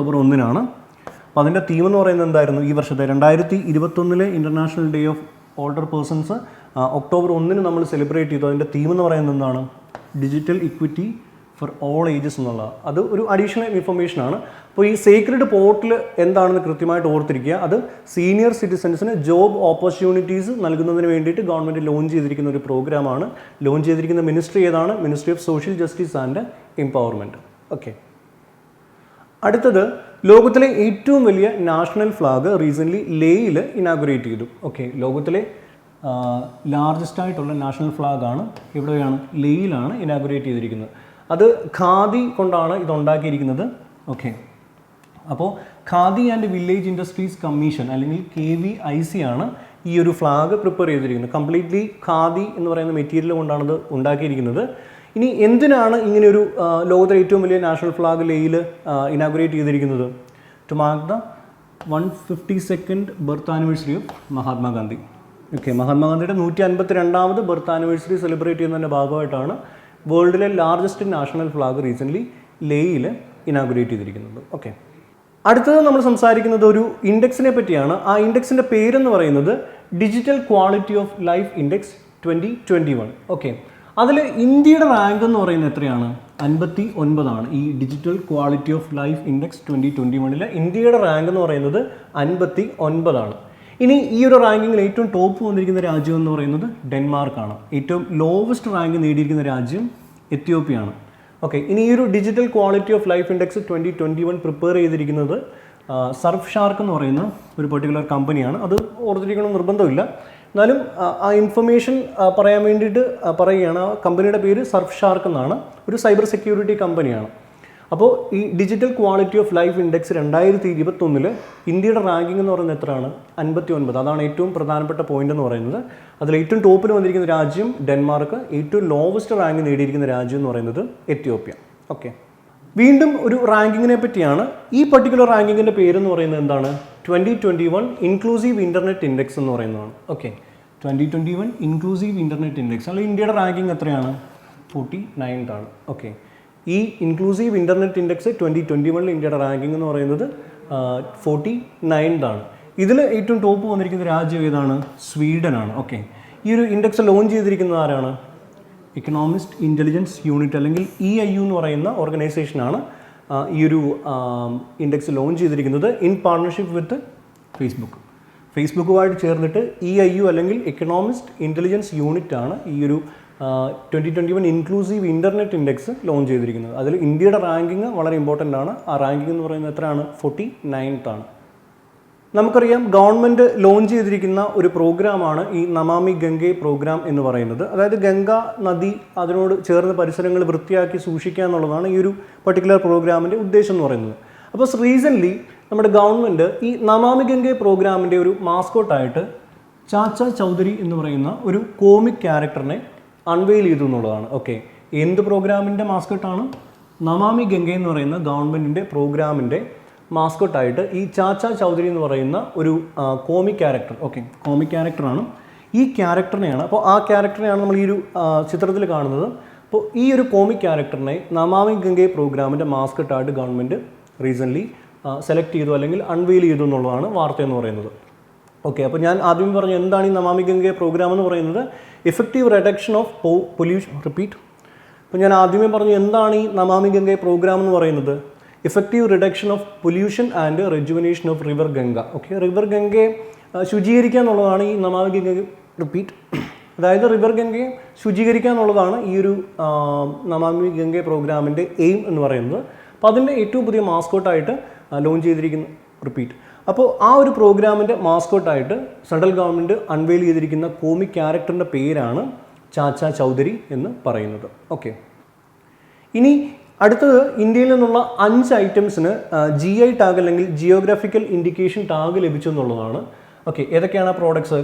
അപ്പോൾ അതിൻ്റെ തീം എന്ന് പറയുന്നത് എന്തായിരുന്നു? ഈ വർഷത്തെ 2021 international day of older persons October 1 നമ്മൾ സെലിബ്രേറ്റ് ചെയ്തു. അതിൻ്റെ തീം എന്ന് പറയുന്നത് എന്താണ്? Digital equity for all ages എന്നുള്ളതാണ്. അത് ഒരു അഡീഷണൽ ഇൻഫർമേഷനാണ്. അപ്പോൾ ഈ സേക്രഡ് പോർട്ടൽ എന്താണെന്ന് കൃത്യമായിട്ട് ഓർത്തിരിക്കുക. അത് സീനിയർ സിറ്റിസൺസിന് ജോബ് ഓപ്പർച്യൂണിറ്റീസ് നൽകുന്നതിന് വേണ്ടിയിട്ട് ഗവൺമെൻറ് ലോഞ്ച് ചെയ്തിരിക്കുന്ന ഒരു പ്രോഗ്രാമാണ്. ലോഞ്ച് ചെയ്തിരിക്കുന്ന മിനിസ്ട്രി ഏതാണ്? Ministry of social justice and empowerment. Okay, അടുത്തത് ലോകത്തിലെ ഏറ്റവും വലിയ നാഷണൽ ഫ്ലാഗ് റീസെൻ്റ്ലി ലേയിൽ ഇനാഗുറേറ്റ് ചെയ്തു. ഓക്കെ, ലോകത്തിലെ ലാർജസ്റ്റ് ആയിട്ടുള്ള നാഷണൽ ഫ്ലാഗാണ് എവിടെയാണ്? ലേയിലാണ് ഇനാഗുറേറ്റ് ചെയ്തിരിക്കുന്നത്. അത് ഖാദി കൊണ്ടാണ് ഇതുണ്ടാക്കിയിരിക്കുന്നത്. ഓക്കെ, അപ്പോൾ khadi and village industries commission അല്ലെങ്കിൽ KVIC ആണ് ഈ ഒരു ഫ്ലാഗ് പ്രിപ്പയർ ചെയ്തിരിക്കുന്നത്. കംപ്ലീറ്റ്ലി ഖാദി എന്ന് പറയുന്ന മെറ്റീരിയൽ കൊണ്ടാണ് ഇത് ഉണ്ടാക്കിയിരിക്കുന്നത്. ഇനി എന്തിനാണ് ഇങ്ങനെയൊരു ലോകത്തിലെ ഏറ്റവും വലിയ നാഷണൽ ഫ്ലാഗ് ലേയിൽ ഇനാഗുറേറ്റ് ചെയ്തിരിക്കുന്നത്? To mark the 152nd birth anniversary of Mahatma Gandhi. Okay, മഹാത്മാഗാന്ധിയുടെ 152ാമത് ബർത്ത് ആനിവേഴ്സറി സെലിബ്രേറ്റ് ചെയ്യുന്നതിൻ്റെ ഭാഗമായിട്ടാണ് വേൾഡിലെ ലാർജസ്റ്റ് നാഷണൽ ഫ്ലാഗ് റീസെൻ്റ്ലി ലേയിൽ ഇനാഗുറേറ്റ് ചെയ്തിരിക്കുന്നത്. ഓക്കെ, അടുത്തത് നമ്മൾ സംസാരിക്കുന്നത് ഒരു ഇൻഡെക്സിനെ പറ്റിയാണ്. ആ ഇൻഡെക്സിൻ്റെ പേരെന്ന് പറയുന്നത് digital quality of life index 2021. Okay, അതിൽ ഇന്ത്യയുടെ റാങ്ക് എന്ന് പറയുന്നത് എത്രയാണ്? 59ആണ്. ഈ digital quality of life index 2021 ഇന്ത്യയുടെ റാങ്ക് എന്ന് പറയുന്നത് 59ആണ്. ഇനി ഈ ഒരു റാങ്കിങ്ങിൽ ഏറ്റവും ടോപ്പ് വന്നിരിക്കുന്ന രാജ്യം എന്ന് പറയുന്നത് ഡെൻമാർക്കാണ്. ഏറ്റവും ലോവസ്റ്റ് റാങ്ക് നേടിയിരിക്കുന്ന രാജ്യം എത്യോപ്യയാണ്. ഓക്കെ, ഇനി ഈ ഒരു digital quality of life index 2021 prepare ചെയ്തിരിക്കുന്നത് സർഫ് ഷാർക്ക് എന്ന് പറയുന്ന ഒരു പെർട്ടിക്കുലർ കമ്പനിയാണ്. അത് ഓർത്തിരിക്കണമെന്ന് നിർബന്ധമില്ല, എന്നാലും ആ ഇൻഫർമേഷൻ പറയാൻ വേണ്ടിയിട്ട് പറയുകയാണ്. ആ കമ്പനിയുടെ പേര് സർഫ് ഷാർക്ക് എന്നാണ്. ഒരു സൈബർ സെക്യൂരിറ്റി കമ്പനിയാണ്. അപ്പോൾ ഈ digital quality of life index 2021 ഇന്ത്യയുടെ റാങ്കിങ് എന്ന് പറയുന്നത് എത്രയാണ്? 59. അതാണ് ഏറ്റവും പ്രധാനപ്പെട്ട പോയിന്റ് എന്ന് പറയുന്നത്. അതിൽ ഏറ്റവും ടോപ്പിൽ വന്നിരിക്കുന്ന രാജ്യം ഡെൻമാർക്ക്, ഏറ്റവും ലോവസ്റ്റ് റാങ്ക് നേടിയിരിക്കുന്ന രാജ്യം എന്ന് പറയുന്നത് എത്യോപ്യ. ഓക്കെ, വീണ്ടും ഒരു റാങ്കിങ്ങിനെ പറ്റിയാണ്. ഈ പർട്ടിക്കുലർ റാങ്കിങ്ങിൻ്റെ പേരെന്ന് പറയുന്നത് എന്താണ്? 2021 ഇൻക്ലൂസീവ് ഇൻ്റർനെറ്റ് ഇൻഡെക്സ് എന്ന് പറയുന്നതാണ്. Okay, 2021 inclusive internet index. അല്ലെങ്കിൽ ഇന്ത്യയുടെ റാങ്കിങ് എത്രയാണ്? 49th ആണ്. ഓക്കെ, ഈ ഇൻക്ലൂസീവ് ഇൻ്റർനെറ്റ് ഇൻഡെക്സ് 2021 ഇന്ത്യയുടെ റാങ്കിങ് എന്ന് പറയുന്നത് 49th ആണ്. ഇതിൽ ഏറ്റവും ടോപ്പ് വന്നിരിക്കുന്ന രാജ്യം ഏതാണ്? സ്വീഡനാണ്. ഓക്കെ, ഈ ഒരു ഇൻഡെക്സ് ലോഞ്ച് ചെയ്തിരിക്കുന്നത് ആരാണ്? ഇക്കണോമിസ്റ്റ് ഇൻ്റലിജൻസ് യൂണിറ്റ് അല്ലെങ്കിൽ EIU എന്ന് പറയുന്ന ഓർഗനൈസേഷനാണ് ഈ ഒരു ഇൻഡെക്സ് ലോഞ്ച് ചെയ്തിരിക്കുന്നത് ഇൻ പാർട്ണർഷിപ്പ് വിത്ത് ഫേസ്ബുക്കുമായിട്ട് ചേർന്നിട്ട് EIU അല്ലെങ്കിൽ ഇക്കണോമിസ്റ്റ് ഇൻ്റലിജൻസ് യൂണിറ്റ് ആണ് ഈ ഒരു 2021 ഇൻക്ലൂസീവ് ഇൻ്റർനെറ്റ് ഇൻഡെക്സ് ലോഞ്ച് ചെയ്തിരിക്കുന്നത്. അതിൽ ഇന്ത്യയുടെ റാങ്കിങ് വളരെ ഇമ്പോർട്ടൻ്റ് ആണ്. ആ റാങ്കിങ് എന്ന് പറയുന്നത് എത്രയാണ്? 49th ആണ്. നമുക്കറിയാം ഗവൺമെൻറ് ലോഞ്ച് ചെയ്തിരിക്കുന്ന ഒരു പ്രോഗ്രാമാണ് ഈ നമാമി ഗംഗെ പ്രോഗ്രാം എന്ന് പറയുന്നത്. അതായത് ഗംഗ നദി അതിനോട് ചേർന്ന പരിസരങ്ങൾ വൃത്തിയാക്കി സൂക്ഷിക്കുക എന്നുള്ളതാണ് ഈ ഒരു പർട്ടിക്കുലർ പ്രോഗ്രാമിൻ്റെ ഉദ്ദേശം എന്ന് പറയുന്നത്. അപ്പോൾ റീസെൻ്റ്ലി നമ്മുടെ ഗവൺമെൻറ് ഈ നമാമി ഗംഗെ പ്രോഗ്രാമിൻ്റെ ഒരു മാസ്കോട്ടായിട്ട് ചാച്ച ചൗധരി എന്ന് പറയുന്ന ഒരു കോമിക് ക്യാരക്ടറിനെ അൺവെയിൽ ചെയ്തു എന്നുള്ളതാണ്. ഓക്കെ, എന്ത് പ്രോഗ്രാമിൻ്റെ മാസ്കോട്ടാണ്? നമാമി ഗംഗ എന്ന് പറയുന്ന ഗവൺമെൻറ്റിൻ്റെ പ്രോഗ്രാമിൻ്റെ മാസ്കോട്ടായിട്ട് ഈ ചാച്ച ചൗധരി എന്ന് പറയുന്ന ഒരു കോമിക് ക്യാരക്ടർ. ഓക്കെ, കോമിക് ക്യാരക്ടറാണ്. ഈ ക്യാരക്ടറിനെയാണ്, അപ്പോൾ ആ ക്യാരക്ടറിനെയാണ് നമ്മൾ ഈ ഒരു ചിത്രത്തിൽ കാണുന്നത്. അപ്പോൾ ഈ ഒരു കോമിക് ക്യാരക്ടറിനെ നമാമി ഗംഗെ പ്രോഗ്രാമിൻ്റെ മാസ്കോട്ടായിട്ട് ഗവൺമെൻറ് റീസെൻ്റ്ലി സെലക്ട് ചെയ്തു അല്ലെങ്കിൽ അൺവെയിൽ ചെയ്തു എന്നുള്ളതാണ് വാർത്ത എന്ന് പറയുന്നത്. ഓക്കെ, അപ്പോൾ ഞാൻ ആദ്യം പറഞ്ഞു എന്താണ് ഈ നമാമി ഗംഗെ പ്രോഗ്രാം എന്ന് പറയുന്നത്? Effective reduction of pollution. Repeat. അപ്പോൾ ഞാൻ ആദ്യമേ പറഞ്ഞു എന്താണ് ഈ നമാമി ഗംഗെ പ്രോഗ്രാം എന്ന് പറയുന്നത്? Effective reduction of pollution and rejuvenation of river Ganga. Okay, river ഗംഗയെ ശുചീകരിക്കുക എന്നുള്ളതാണ് ഈ നമാമി ഗംഗെ. റിപ്പീറ്റ്. അതായത് റിവർ ഗംഗയെ ശുചീകരിക്കുക എന്നുള്ളതാണ് ഈ ഒരു നമാമി ഗംഗെ പ്രോഗ്രാമിൻ്റെ എയിം എന്ന് പറയുന്നത്. അപ്പോൾ അതിൻ്റെ ഏറ്റവും പുതിയ മാസ്കോട്ടായിട്ട് ലോഞ്ച് ചെയ്തിരിക്കുന്ന അപ്പോൾ ആ ഒരു പ്രോഗ്രാമിൻ്റെ മാസ്കോട്ടായിട്ട് സെൻട്രൽ ഗവൺമെൻറ് അൺവെയിൽ ചെയ്തിരിക്കുന്ന കോമിക് ക്യാരക്ടറിൻ്റെ പേരാണ് ചാച്ച ചൗധരി എന്ന് പറയുന്നത്. ഓക്കെ, ഇനി അടുത്തത് ഇന്ത്യയിൽ നിന്നുള്ള 5 ഐറ്റംസിന് GI ടാഗ് അല്ലെങ്കിൽ ജിയോഗ്രാഫിക്കൽ ഇൻഡിക്കേഷൻ ടാഗ് ലഭിച്ചു എന്നുള്ളതാണ്. ഓക്കെ, ഏതൊക്കെയാണ് ആ പ്രോഡക്ട്സ്?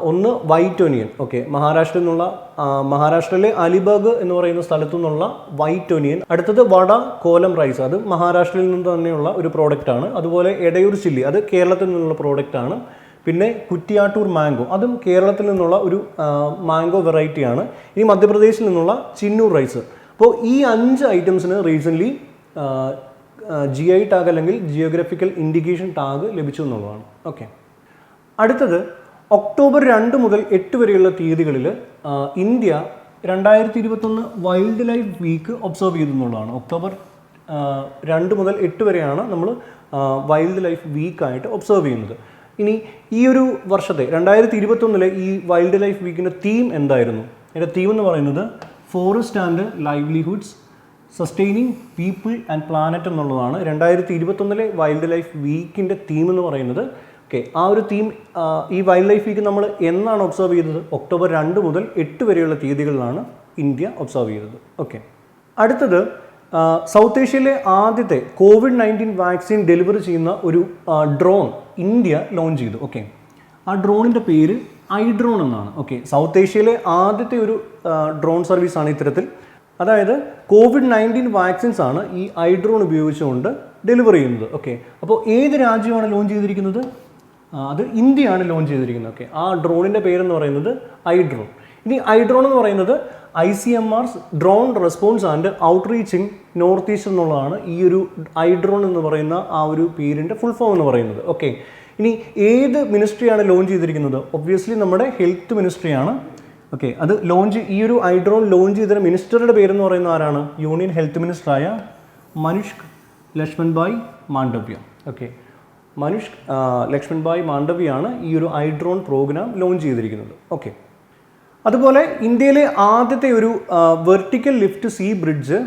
ഒന്ന് വൈറ്റ് ഒനിയൻ. ഓക്കെ, മഹാരാഷ്ട്രയിലെ അലിബാഗ് എന്ന് പറയുന്ന സ്ഥലത്തു നിന്നുള്ള വൈറ്റ് ഒനിയൻ. അടുത്തത് വട കോലം റൈസ്, അത് മഹാരാഷ്ട്രയിൽ നിന്ന് തന്നെയുള്ള ഒരു പ്രോഡക്റ്റാണ്. അതുപോലെ എടയൂർ ചില്ലി, അത് കേരളത്തിൽ നിന്നുള്ള പ്രോഡക്റ്റാണ്. പിന്നെ കുറ്റിയാട്ടൂർ മാംഗോ, അതും കേരളത്തിൽ നിന്നുള്ള ഒരു മാംഗോ വെറൈറ്റിയാണ്. ഇനി മധ്യപ്രദേശിൽ നിന്നുള്ള ചിന്നൂർ റൈസ്. അപ്പോൾ ഈ 5 ഐറ്റംസിന് റീസെൻ്റ്ലി GI ടാഗ് അല്ലെങ്കിൽ ജിയോഗ്രാഫിക്കൽ ഇൻഡിക്കേഷൻ ടാഗ് ലഭിച്ചു എന്നുള്ളതാണ്. ഓക്കെ, അടുത്തത് ഒക്ടോബർ 2 മുതൽ 8 വരെയുള്ള തീയതികളിൽ India 2021 wildlife week observe ചെയ്തു എന്നുള്ളതാണ്. ഒക്ടോബർ 2 മുതൽ 8 വരെയാണ് നമ്മൾ വൈൽഡ് ലൈഫ് വീക്കായിട്ട് ഒബ്സർവ് ചെയ്യുന്നത്. ഇനി ഈ ഒരു വർഷത്തെ 2021 ഈ വൈൽഡ് ലൈഫ് വീക്കിൻ്റെ തീം എന്തായിരുന്നു? അതിൻ്റെ തീം എന്ന് പറയുന്നത് forest and livelihoods sustaining people and planet എന്നുള്ളതാണ് 2021 വൈൽഡ് ലൈഫ് വീക്കിൻ്റെ തീം എന്ന് പറയുന്നത്. ഓക്കെ, ആ ഒരു തീം ഈ വൈൽഡ് ലൈഫ് വീക്ക് നമ്മൾ എന്നാണ് ഒബ്സർവ് ചെയ്തത്? ഒക്ടോബർ 2 മുതൽ 8 വരെയുള്ള തീയതികളിലാണ് ഇന്ത്യ ഒബ്സർവ് ചെയ്തത്. ഓക്കെ, അടുത്തത് സൗത്ത് ഏഷ്യയിലെ ആദ്യത്തെ COVID-19 വാക്സിൻ ഡെലിവറി ചെയ്യുന്ന ഒരു ഡ്രോൺ ഇന്ത്യ ലോഞ്ച് ചെയ്തു. ഓക്കെ, ആ ഡ്രോണിൻ്റെ പേര് ഐഡ്രോൺ എന്നാണ്. ഓക്കെ, സൗത്ത് ഏഷ്യയിലെ ആദ്യത്തെ ഒരു ഡ്രോൺ സർവീസാണ് ഇത്തരത്തിൽ. അതായത് COVID-19 വാക്സിൻസ് ആണ് ഈ ഐഡ്രോൺ ഉപയോഗിച്ചുകൊണ്ട് ഡെലിവർ ചെയ്യുന്നത്. ഓക്കെ, അപ്പോൾ ഏത് രാജ്യമാണ് ലോഞ്ച് ചെയ്തിരിക്കുന്നത്? അത് ഇന്ത്യയാണ് ലോഞ്ച് ചെയ്തിരിക്കുന്നത്. ഓക്കെ, ആ ഡ്രോണിൻ്റെ പേരെന്ന് പറയുന്നത് ഐഡ്രോൺ. ഇനി ഐഡ്രോൺ എന്ന് പറയുന്നത് ICMR drone response and outreaching north east എന്നുള്ളതാണ് ഈ ഒരു ഐഡ്രോൺ എന്ന് പറയുന്ന ആ ഒരു പേരിൻ്റെ ഫുൾ ഫോം എന്ന് പറയുന്നത്. ഓക്കെ, ഇനി ഏത് മിനിസ്ട്രിയാണ് ലോഞ്ച് ചെയ്തിരിക്കുന്നത്? ഒബ്വിയസ്ലി നമ്മുടെ ഹെൽത്ത് മിനിസ്ട്രിയാണ്. ഓക്കെ, അത് ഈ ഒരു ഐഡ്രോൺ ലോഞ്ച് ചെയ്ത മിനിസ്റ്ററുടെ പേരെന്ന് പറയുന്ന ആരാണ്? യൂണിയൻ ഹെൽത്ത് മിനിസ്റ്ററായ മനുഷ് ലക്ഷ്മൺഭായ് മാണ്ഡവ്യ. ഓക്കെ, മനുഷ് ലക്ഷ്മൺഭായ് മാണ്ഡവ്യാണ് ഈ ഒരു ഐഡ്രോൺ പ്രോഗ്രാം ലോഞ്ച് ചെയ്തിരിക്കുന്നത്. ഓക്കെ, അതുപോലെ ഇന്ത്യയിലെ ആദ്യത്തെ ഒരു വെർട്ടിക്കൽ ലിഫ്റ്റ് സീ ബ്രിഡ്ജ്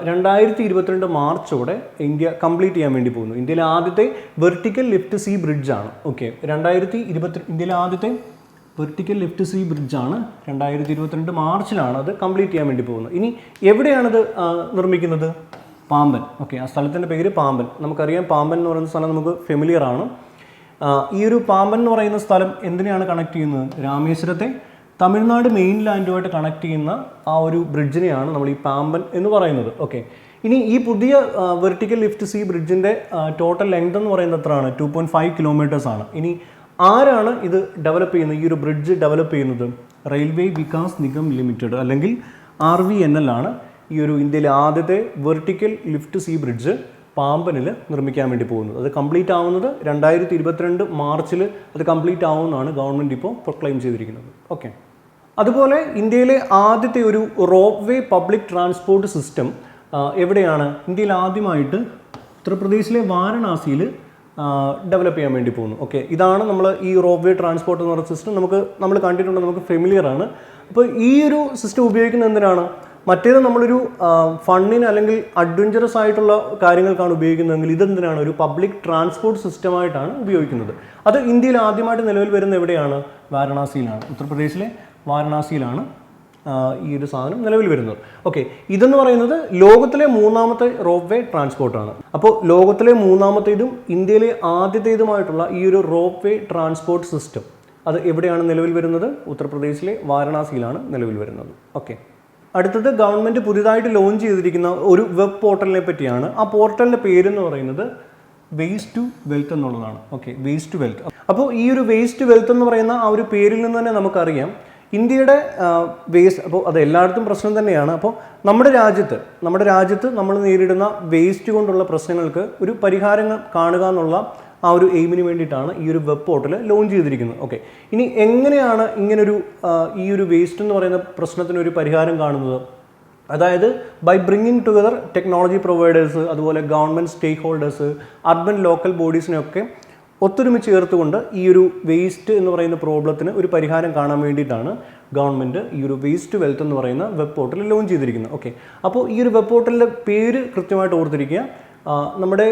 2022 മാർച്ചോടെ ഇന്ത്യ കംപ്ലീറ്റ് ചെയ്യാൻ വേണ്ടി പോകുന്നു. ഇന്ത്യയിലെ ആദ്യത്തെ വെർട്ടിക്കൽ ലിഫ്റ്റ് സീ ബ്രിഡ്ജാണ്. ഓക്കെ, ഇന്ത്യയിലെ ആദ്യത്തെ വെർട്ടിക്കൽ ലിഫ്റ്റ് സീ ബ്രിഡ്ജാണ് 2022 മാർച്ചിലാണ് അത് കംപ്ലീറ്റ് ചെയ്യാൻ വേണ്ടി പോകുന്നത്. ഇനി എവിടെയാണത് നിർമ്മിക്കുന്നത്? പാമ്പൻ. ഓക്കെ, ആ സ്ഥലത്തിൻ്റെ പേര് പാമ്പൻ. നമുക്കറിയാം പാമ്പൻ എന്ന് പറയുന്ന സ്ഥലം നമുക്ക് ഫെമിലിയർ ആണ്. ഈ ഒരു പാമ്പൻ എന്ന് പറയുന്ന സ്ഥലം എന്തിനെയാണ് കണക്ട് ചെയ്യുന്നത്? രാമേശ്വരത്തെ തമിഴ്നാട് മെയിൻ ലാൻഡുമായിട്ട് കണക്ട് ചെയ്യുന്ന ആ ഒരു ബ്രിഡ്ജിനെയാണ് നമ്മൾ ഈ പാമ്പൻ എന്ന് പറയുന്നത്. ഓക്കെ, ഇനി ഈ പുതിയ വെർട്ടിക്കൽ ലിഫ്റ്റ് സീ ബ്രിഡ്ജിൻ്റെ ടോട്ടൽ ലെങ്ത് എന്ന് പറയുന്നത് എത്രയാണ്? 2.5 കിലോമീറ്റേഴ്സ് ആണ്. ഇനി ആരാണ് ഇത് ഡെവലപ്പ് ചെയ്യുന്നത്? ഈ ഒരു ബ്രിഡ്ജ് ഡെവലപ്പ് ചെയ്യുന്നത് റെയിൽവേ വികാസ് നിഗം ലിമിറ്റഡ് അല്ലെങ്കിൽ RVNL ആണ് ഈ ഒരു ഇന്ത്യയിലെ ആദ്യത്തെ വെർട്ടിക്കൽ ലിഫ്റ്റ് സീ ബ്രിഡ്ജ് പാമ്പനിൽ നിർമ്മിക്കാൻ വേണ്ടി പോകുന്നത്. അത് കംപ്ലീറ്റ് ആവുന്നത് 2022 മാർച്ചിൽ അത് കംപ്ലീറ്റ് ആവുമെന്നാണ് ഗവൺമെൻറ് ഇപ്പോൾ പ്രൊക്ലെയിം ചെയ്തിരിക്കുന്നത്. ഓക്കെ, അതുപോലെ ഇന്ത്യയിലെ ആദ്യത്തെ ഒരു rope way public transport system എവിടെയാണ്? ഇന്ത്യയിൽ ആദ്യമായിട്ട് ഉത്തർപ്രദേശിലെ വാരണാസിയിൽ ഡെവലപ്പ് ചെയ്യാൻ വേണ്ടി പോകുന്നു. ഓക്കെ, ഇതാണ് നമ്മൾ ഈ റോപ്പ് വേ ട്രാൻസ്പോർട്ട് എന്ന് പറയുന്ന സിസ്റ്റം നമ്മൾ കണ്ടിട്ടുണ്ട്, നമുക്ക് ഫെമിലിയർ ആണ്. അപ്പോൾ ഈ ഒരു സിസ്റ്റം ഉപയോഗിക്കുന്നത് എന്തിനാണ്? മറ്റേത് നമ്മളൊരു ഫണ്ണിന് അല്ലെങ്കിൽ അഡ്വഞ്ചറസ് ആയിട്ടുള്ള കാര്യങ്ങൾക്കാണ് ഉപയോഗിക്കുന്നതെങ്കിൽ ഇതെന്തിനാണ്? ഒരു പബ്ലിക് ട്രാൻസ്പോർട്ട് സിസ്റ്റമായിട്ടാണ് ഉപയോഗിക്കുന്നത്. അത് ഇന്ത്യയിൽ ആദ്യമായിട്ട് നിലവിൽ വരുന്ന എവിടെയാണ്? വാരണാസിയിലാണ്. ഉത്തർപ്രദേശിലെ വാരണാസിയിലാണ് ഈ ഒരു സാധനം നിലവിൽ വരുന്നത്. ഓക്കെ, ഇതെന്ന് പറയുന്നത് ലോകത്തിലെ 3ാമത്തെ റോപ്പ് വേ ട്രാൻസ്പോർട്ടാണ്. അപ്പോൾ ലോകത്തിലെ 3ാമത്തേതും ഇന്ത്യയിലെ ആദ്യത്തേതുമായിട്ടുള്ള ഈ ഒരു റോപ്പ് വേ ട്രാൻസ്പോർട്ട് സിസ്റ്റം അത് എവിടെയാണ് നിലവിൽ വരുന്നത്? ഉത്തർപ്രദേശിലെ വാരണാസിയിലാണ് നിലവിൽ വരുന്നത്. ഓക്കെ, അടുത്തത് ഗവൺമെൻറ് പുതിയതായിട്ട് ലോഞ്ച് ചെയ്തിരിക്കുന്ന ഒരു വെബ് പോർട്ടലിനെ പറ്റിയാണ്. ആ പോർട്ടലിൻ്റെ പേരെന്ന് പറയുന്നത് വേസ്റ്റ് ടു വെൽത്ത് എന്നുള്ളതാണ്. Okay, waste to wealth. അപ്പോൾ ഈ ഒരു വേസ്റ്റ് ടു വെൽത്ത് എന്ന് പറയുന്ന ആ ഒരു പേരിൽ നിന്ന് തന്നെ നമുക്കറിയാം ഇന്ത്യയുടെ വേസ്റ്റ്, അപ്പോൾ അത് എല്ലായിടത്തും പ്രശ്നം തന്നെയാണ്. അപ്പോൾ നമ്മുടെ രാജ്യത്ത് നമ്മൾ നേരിടുന്ന വേസ്റ്റ് കൊണ്ടുള്ള പ്രശ്നങ്ങൾക്ക് ഒരു പരിഹാരം കാണുക എന്നുള്ള ആ ഒരു എയിമിന് വേണ്ടിയിട്ടാണ് ഈ ഒരു വെബ് പോർട്ടൽ ലോഞ്ച് ചെയ്തിരിക്കുന്നത്. ഓക്കെ, ഇനി എങ്ങനെയാണ് ഇങ്ങനൊരു ഈ ഒരു വേസ്റ്റ് എന്ന് പറയുന്ന പ്രശ്നത്തിനൊരു പരിഹാരം കാണുന്നത്? അതായത് by bringing together technology providers, അതുപോലെ government stakeholders, urban local ബോഡീസിനെയൊക്കെ ഒത്തൊരുമിച്ച് ചേർത്തുകൊണ്ട് ഈ ഒരു വേസ്റ്റ് എന്ന് പറയുന്ന പ്രോബ്ലത്തിന് ഒരു പരിഹാരം കാണാൻ വേണ്ടിയിട്ടാണ് ഗവൺമെൻറ് ഈ ഒരു വേസ്റ്റ് ടു വെൽത്ത് എന്ന് പറയുന്ന വെബ് പോർട്ടൽ ലോഞ്ച് ചെയ്തിരിക്കുന്നത്. ഓക്കെ, അപ്പോൾ ഈ ഒരു വെബ് പോർട്ടലിൻ്റെ പേര് കൃത്യമായിട്ട് ഓർത്തിരിക്കുക. നമ്മുടെ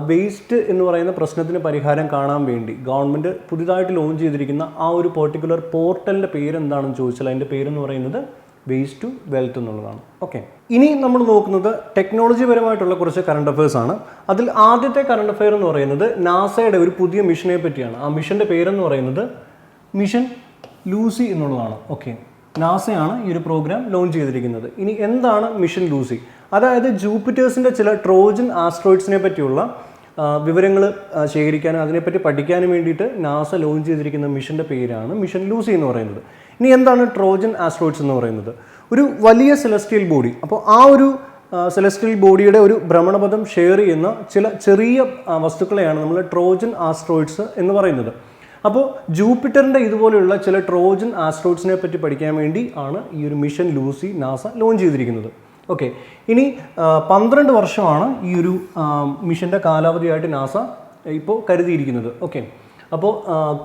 വേസ്റ്റ് എന്ന് പറയുന്ന പ്രശ്നത്തിന് പരിഹാരം കാണാൻ വേണ്ടി ഗവൺമെൻറ് പുതിയതായിട്ട് ലോഞ്ച് ചെയ്തിരിക്കുന്ന ആ ഒരു പെർട്ടിക്കുലർ പോർട്ടലിൻ്റെ പേര് എന്താണെന്ന് ചോദിച്ചാൽ അതിൻ്റെ പേരെന്ന് പറയുന്നത് വേസ്റ്റ് ടു വെൽത്ത് എന്നുള്ളതാണ്. ഓക്കെ, ഇനി നമ്മൾ നോക്കുന്നത് ടെക്നോളജി പരമായിട്ടുള്ള കുറച്ച് കറണ്ട് അഫയേഴ്സ് ആണ്. അതിൽ ആദ്യത്തെ കറണ്ട് അഫെയർ എന്ന് പറയുന്നത് നാസയുടെ ഒരു പുതിയ മിഷനെ പറ്റിയാണ്. ആ മിഷൻ്റെ പേരെന്ന് പറയുന്നത് മിഷൻ ലൂസി എന്നുള്ളതാണ്. ഓക്കെ, നാസയാണ് ഈ ഒരു പ്രോഗ്രാം ലോഞ്ച് ചെയ്തിരിക്കുന്നത്. ഇനി എന്താണ് മിഷൻ ലൂസി? അതായത് ജൂപ്പിറ്റേഴ്സിൻ്റെ ചില ട്രോജൻ ആസ്ട്രോയിഡ്സിനെ പറ്റിയുള്ള വിവരങ്ങൾ ശേഖരിക്കാനും അതിനെപ്പറ്റി പഠിക്കാനും വേണ്ടിയിട്ട് നാസ ലോഞ്ച് ചെയ്തിരിക്കുന്ന മിഷൻ്റെ പേരാണ് മിഷൻ ലൂസി എന്ന് പറയുന്നത്. ഇനി എന്താണ് ട്രോജൻ ആസ്ട്രോയിഡ്സ് എന്ന് പറയുന്നത്? ഒരു വലിയ സെലസ്റ്റിയൽ ബോഡി. അപ്പോൾ ആ ഒരു സെലസ്റ്റിയൽ ബോഡിയുടെ ഒരു ഭ്രമണപഥം ഷെയർ ചെയ്യുന്ന ചില ചെറിയ വസ്തുക്കളെയാണ് നമ്മൾ ട്രോജൻ ആസ്ട്രോയിഡ്സ് എന്ന് പറയുന്നത്. അപ്പോൾ ജൂപ്പിറ്ററിൻ്റെ ഇതുപോലെയുള്ള ചില ട്രോജൻ ആസ്ട്രോയിഡ്സിനെ പറ്റി പഠിക്കാൻ വേണ്ടി ആണ് ഈ ഒരു മിഷൻ ലൂസി നാസ ലോഞ്ച് ചെയ്തിരിക്കുന്നത്. ഓക്കെ, ഇനി 12 വർഷമാണ് ഈ ഒരു മിഷൻ്റെ കാലാവധിയായിട്ട് നാസ ഇപ്പോൾ കരുതിയിരിക്കുന്നത്. ഓക്കെ, അപ്പോൾ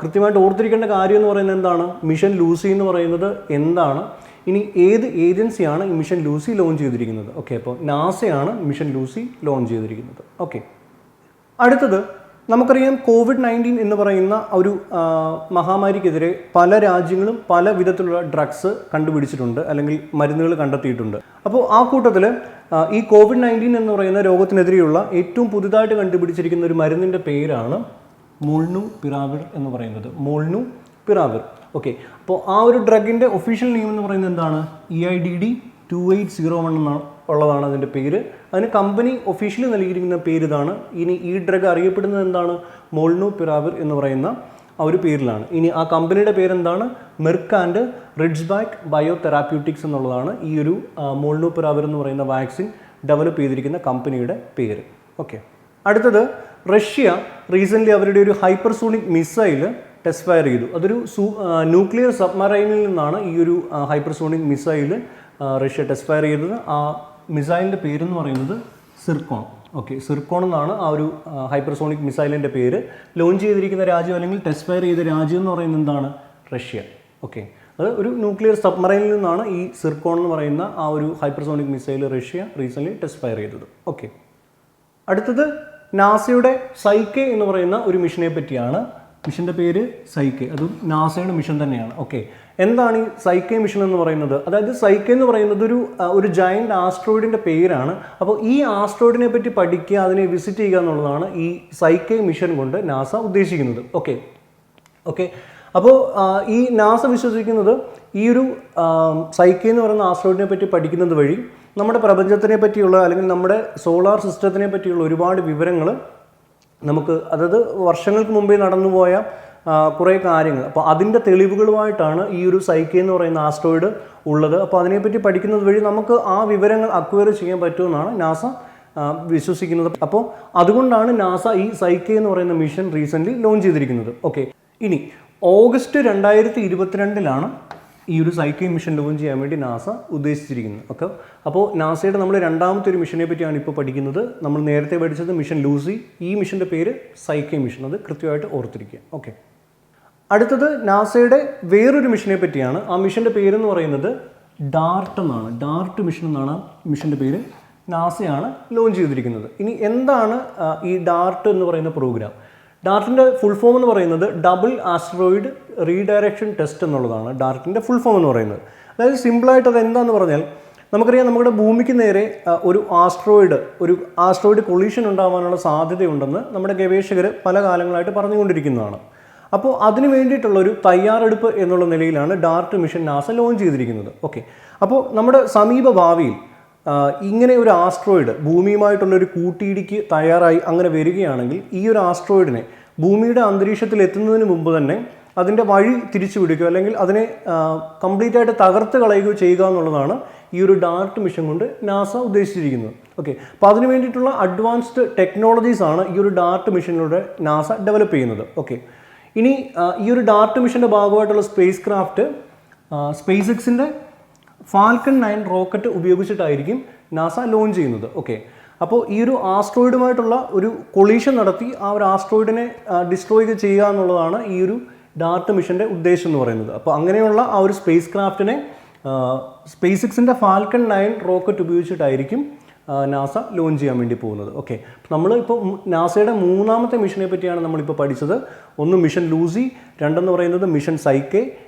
കൃത്യമായിട്ട് ഓർത്തിരിക്കേണ്ട കാര്യം എന്ന് പറയുന്നത് എന്താണ്? മിഷൻ ലൂസി എന്ന് പറയുന്നത് എന്താണ്? ഇനി ഏത് ഏജൻസിയാണ് ഈ മിഷൻ ലൂസി ലോഞ്ച് ചെയ്തിരിക്കുന്നത്? ഓക്കെ, അപ്പോൾ നാസയാണ് മിഷൻ ലൂസി ലോഞ്ച് ചെയ്തിരിക്കുന്നത്. ഓക്കെ, അടുത്തത് നമുക്കറിയാം COVID-19 എന്ന് പറയുന്ന ഒരു മഹാമാരിക്കെതിരെ പല രാജ്യങ്ങളും പല വിധത്തിലുള്ള ഡ്രഗ്സ് കണ്ടുപിടിച്ചിട്ടുണ്ട്, അല്ലെങ്കിൽ മരുന്നുകൾ കണ്ടെത്തിയിട്ടുണ്ട്. അപ്പോൾ ആ കൂട്ടത്തിൽ ഈ COVID-19 എന്ന് പറയുന്ന രോഗത്തിനെതിരെയുള്ള ഏറ്റവും പുതുതായിട്ട് കണ്ടുപിടിച്ചിരിക്കുന്ന ഒരു മരുന്നിൻ്റെ പേരാണ് മോൾനുപിറാവിർ എന്ന് പറയുന്നത്. മോൾനുപിറാവിർ. ഓക്കെ, അപ്പോൾ ആ ഒരു ഡ്രഗിൻ്റെ ഒഫീഷ്യൽ നെയിം എന്ന് പറയുന്നത് എന്താണ്? EIDD 2801 എന്നാണ് ഉള്ളതാണ് അതിൻ്റെ പേര്. അതിന് കമ്പനി ഒഫീഷ്യലി നൽകിയിരിക്കുന്ന പേര് ഇതാണ്. ഇനി ഈ ഡ്രഗ് അറിയപ്പെടുന്നത് എന്താണ്? മോൾനുപിറാവിർ എന്ന് പറയുന്ന ആ ഒരു പേരിലാണ്. ഇനി ആ കമ്പനിയുടെ പേരെന്താണ്? മെർക്ക് ആൻഡ് റിഡ്ജ്ബാക്ക് ബയോ തെറാപ്യൂട്ടിക്സ് എന്നുള്ളതാണ് ഈ ഒരു മോൾനുപിറാവിർ എന്ന് പറയുന്ന വാക്സിൻ ഡെവലപ്പ് ചെയ്തിരിക്കുന്ന കമ്പനിയുടെ പേര്. ഓക്കെ, അടുത്തത് റഷ്യ റീസെൻ്റ്ലി അവരുടെ ഒരു ഹൈപ്പർസോണിക് മിസൈൽ ടെസ്റ്റ് ഫയർ ചെയ്തു. അതൊരു ന്യൂക്ലിയർ സബ്മറൈനിൽ നിന്നാണ് ഈ ഒരു hypersonic missile Russia test fire ചെയ്തത്. ആ മിസൈലിൻ്റെ പേരെന്ന് പറയുന്നത് സിർക്കോൺ. ഓക്കെ, സിർക്കോൺ എന്നാണ് ആ ഒരു ഹൈപ്പർസോണിക് മിസൈലിൻ്റെ പേര്. ലോഞ്ച് ചെയ്തിരിക്കുന്ന രാജ്യം അല്ലെങ്കിൽ ടെസ്റ്റ് ഫയർ ചെയ്ത രാജ്യം എന്ന് പറയുന്നത് എന്താണ്? റഷ്യ. ഓക്കെ, അത് ഒരു ന്യൂക്ലിയർ സബ്മറൈനിൽ നിന്നാണ് ഈ സിർക്കോൺ എന്ന് പറയുന്ന ആ ഒരു hypersonic missile Russia recently test fire ചെയ്തത്. ഓക്കെ, അടുത്തത് നാസയുടെ സൈക്കെ എന്ന് പറയുന്ന ഒരു മിഷനെ പറ്റിയാണ്. മിഷൻ്റെ പേര് സൈക്കെ, അതും നാസയുടെ മിഷൻ തന്നെയാണ്. ഓക്കെ, എന്താണ് ഈ സൈക്കെ മിഷൻ എന്ന് പറയുന്നത്? അതായത് സൈക്കെ എന്ന് പറയുന്നത് ഒരു ജയൻറ്റ് ആസ്ട്രോയിഡിൻ്റെ പേരാണ്. അപ്പോൾ ഈ ആസ്ട്രോയിഡിനെ പറ്റി പഠിക്കുക, അതിനെ വിസിറ്റ് ചെയ്യുക എന്നുള്ളതാണ് ഈ സൈക്കെ മിഷൻ കൊണ്ട് നാസ ഉദ്ദേശിക്കുന്നത്. ഓക്കെ, അപ്പോൾ ഈ നാസ വിശ്വസിക്കുന്നത് ഈ ഒരു സൈക്കെ എന്ന് പറയുന്ന ആസ്ട്രോയിഡിനെ പറ്റി പഠിക്കുന്നത് വഴി നമ്മുടെ പ്രപഞ്ചത്തിനെ പറ്റിയുള്ള അല്ലെങ്കിൽ നമ്മുടെ സോളാർ സിസ്റ്റത്തിനെ പറ്റിയുള്ള ഒരുപാട് വിവരങ്ങൾ നമുക്ക്, അതായത് വർഷങ്ങൾക്ക് മുമ്പേ നടന്നുപോയ കുറേ കാര്യങ്ങൾ, അപ്പോൾ അതിൻ്റെ തെളിവുകളുമായിട്ടാണ് ഈ ഒരു സൈക്കെ എന്ന് പറയുന്ന ആസ്ട്രോയിഡ് ഉള്ളത്. അപ്പോൾ അതിനെപ്പറ്റി പഠിക്കുന്നത് വഴി നമുക്ക് ആ വിവരങ്ങൾ അക്വയർ ചെയ്യാൻ പറ്റുമെന്നാണ് നാസ വിശ്വസിക്കുന്നത്. അപ്പോൾ അതുകൊണ്ടാണ് നാസ ഈ സൈക്കെ എന്ന് പറയുന്ന മിഷൻ റീസെൻ്റ്ലി ലോഞ്ച് ചെയ്തിരിക്കുന്നത്. ഓക്കെ, ഇനി ഓഗസ്റ്റ് 2022 ഈ ഒരു സൈക്കെ മിഷൻ ലോഞ്ച് ചെയ്യാൻ വേണ്ടി നാസ ഉദ്ദേശിച്ചിരിക്കുന്നത്. ഓക്കെ, അപ്പോൾ നാസയുടെ നമ്മൾ രണ്ടാമത്തെ ഒരു മിഷനെ പറ്റിയാണ് ഇപ്പോൾ പഠിക്കുന്നത്. നമ്മൾ നേരത്തെ പഠിച്ചത് മിഷൻ ലൂസി, ഈ മിഷൻ്റെ പേര് സൈക്കെ മിഷൻ, അത് കൃത്യമായിട്ട് ഓർത്തിരിക്കുക. ഓക്കെ, അടുത്തത് നാസയുടെ വേറൊരു മിഷനെ പറ്റിയാണ്. ആ മിഷൻ്റെ പേരെന്ന് പറയുന്നത് ഡാർട്ട് എന്നാണ്. ഡാർട്ട് മിഷൻ എന്നാണ് മിഷൻ്റെ പേര്. നാസയാണ് ലോഞ്ച് ചെയ്തിരിക്കുന്നത്. ഇനി എന്താണ് ഈ ഡാർട്ട് എന്ന് പറയുന്ന പ്രോഗ്രാം? ഡാർട്ടിൻ്റെ ഫുൾ ഫോം എന്ന് പറയുന്നത് ഡബിൾ ആസ്ട്രോയിഡ് റീഡയറക്ഷൻ ടെസ്റ്റ് എന്നുള്ളതാണ് ഡാർട്ടിൻ്റെ ഫുൾ ഫോം എന്ന് പറയുന്നത്. അതായത് സിമ്പിളായിട്ട് അത് എന്താണെന്ന് പറഞ്ഞാൽ, നമുക്കറിയാം നമ്മുടെ ഭൂമിക്ക് നേരെ ഒരു ആസ്ട്രോയിഡ് കൊളീഷൻ ഉണ്ടാകാനുള്ള സാധ്യതയുണ്ടെന്ന് നമ്മുടെ ഗവേഷകർ പല കാലങ്ങളായിട്ട് പറഞ്ഞുകൊണ്ടിരിക്കുന്നതാണ്. അപ്പോൾ അതിന് വേണ്ടിയിട്ടുള്ളൊരു തയ്യാറെടുപ്പ് എന്നുള്ള നിലയിലാണ് ഡാർട്ട് മിഷൻ നാസ ലോഞ്ച് ചെയ്തിരിക്കുന്നത്. ഓക്കെ, അപ്പോൾ നമ്മുടെ സമീപ ഭാവിയിൽ ഇങ്ങനെ ഒരു ആസ്ട്രോയിഡ് ഭൂമിയുമായിട്ടുള്ളൊരു കൂട്ടിയിടിക്ക് തയ്യാറായി അങ്ങനെ വരികയാണെങ്കിൽ ഈ ഒരു ആസ്ട്രോയിഡിനെ ഭൂമിയുടെ അന്തരീക്ഷത്തിൽ എത്തുന്നതിന് മുമ്പ് തന്നെ അതിൻ്റെ വഴി തിരിച്ചു വിടുകയോ അല്ലെങ്കിൽ അതിനെ കംപ്ലീറ്റ് ആയിട്ട് തകർത്ത് കളയുകയോ ചെയ്യുക എന്നുള്ളതാണ് ഈ ഒരു ഡാർട്ട് മിഷൻ കൊണ്ട് നാസ ഉദ്ദേശിച്ചിരിക്കുന്നത്. ഓക്കെ, അപ്പോൾ അതിന് വേണ്ടിയിട്ടുള്ള അഡ്വാൻസ്ഡ് ടെക്നോളജീസാണ് ഈ ഒരു ഡാർട്ട് മിഷനിലൂടെ നാസ ഡെവലപ്പ് ചെയ്യുന്നത്. ഓക്കെ, ഇനി ഈ ഒരു ഡാർട്ട് മിഷൻ്റെ ഭാഗമായിട്ടുള്ള സ്പേസ് ക്രാഫ്റ്റ് സ്പേസ് എക്സിൻ്റെ ഫാൽക്കൺ 9 റോക്കറ്റ് ഉപയോഗിച്ചിട്ടായിരിക്കും നാസ ലോഞ്ച് ചെയ്യുന്നത്. ഓക്കെ, അപ്പോൾ ഈ ഒരു ആസ്ട്രോയിഡുമായിട്ടുള്ള ഒരു കൊളീഷൻ നടത്തി ആ ഒരു ആസ്ട്രോയിഡിനെ ഡിസ്ട്രോയ് ചെയ്യുക എന്നുള്ളതാണ് ഈ ഒരു ഡാർട്ട് മിഷൻ്റെ ഉദ്ദേശം എന്ന് പറയുന്നത്. അപ്പോൾ അങ്ങനെയുള്ള ആ ഒരു സ്പേസ് ക്രാഫ്റ്റിനെ സ്പേസ് എക്സിൻ്റെ ഫാൽക്കൺ 9 റോക്കറ്റ് ഉപയോഗിച്ചിട്ടായിരിക്കും നാസ ലോഞ്ച് ചെയ്യാൻ വേണ്ടി പോകുന്നത്. ഓക്കെ, നമ്മൾ ഇപ്പോൾ നാസയുടെ 3ാമത്തെ മിഷനെ പറ്റിയാണ് നമ്മളിപ്പോൾ പഠിച്ചത്. ഒന്ന് മിഷൻ ലൂസി, രണ്ടെന്ന് പറയുന്നത് മിഷൻ സൈക്കെ,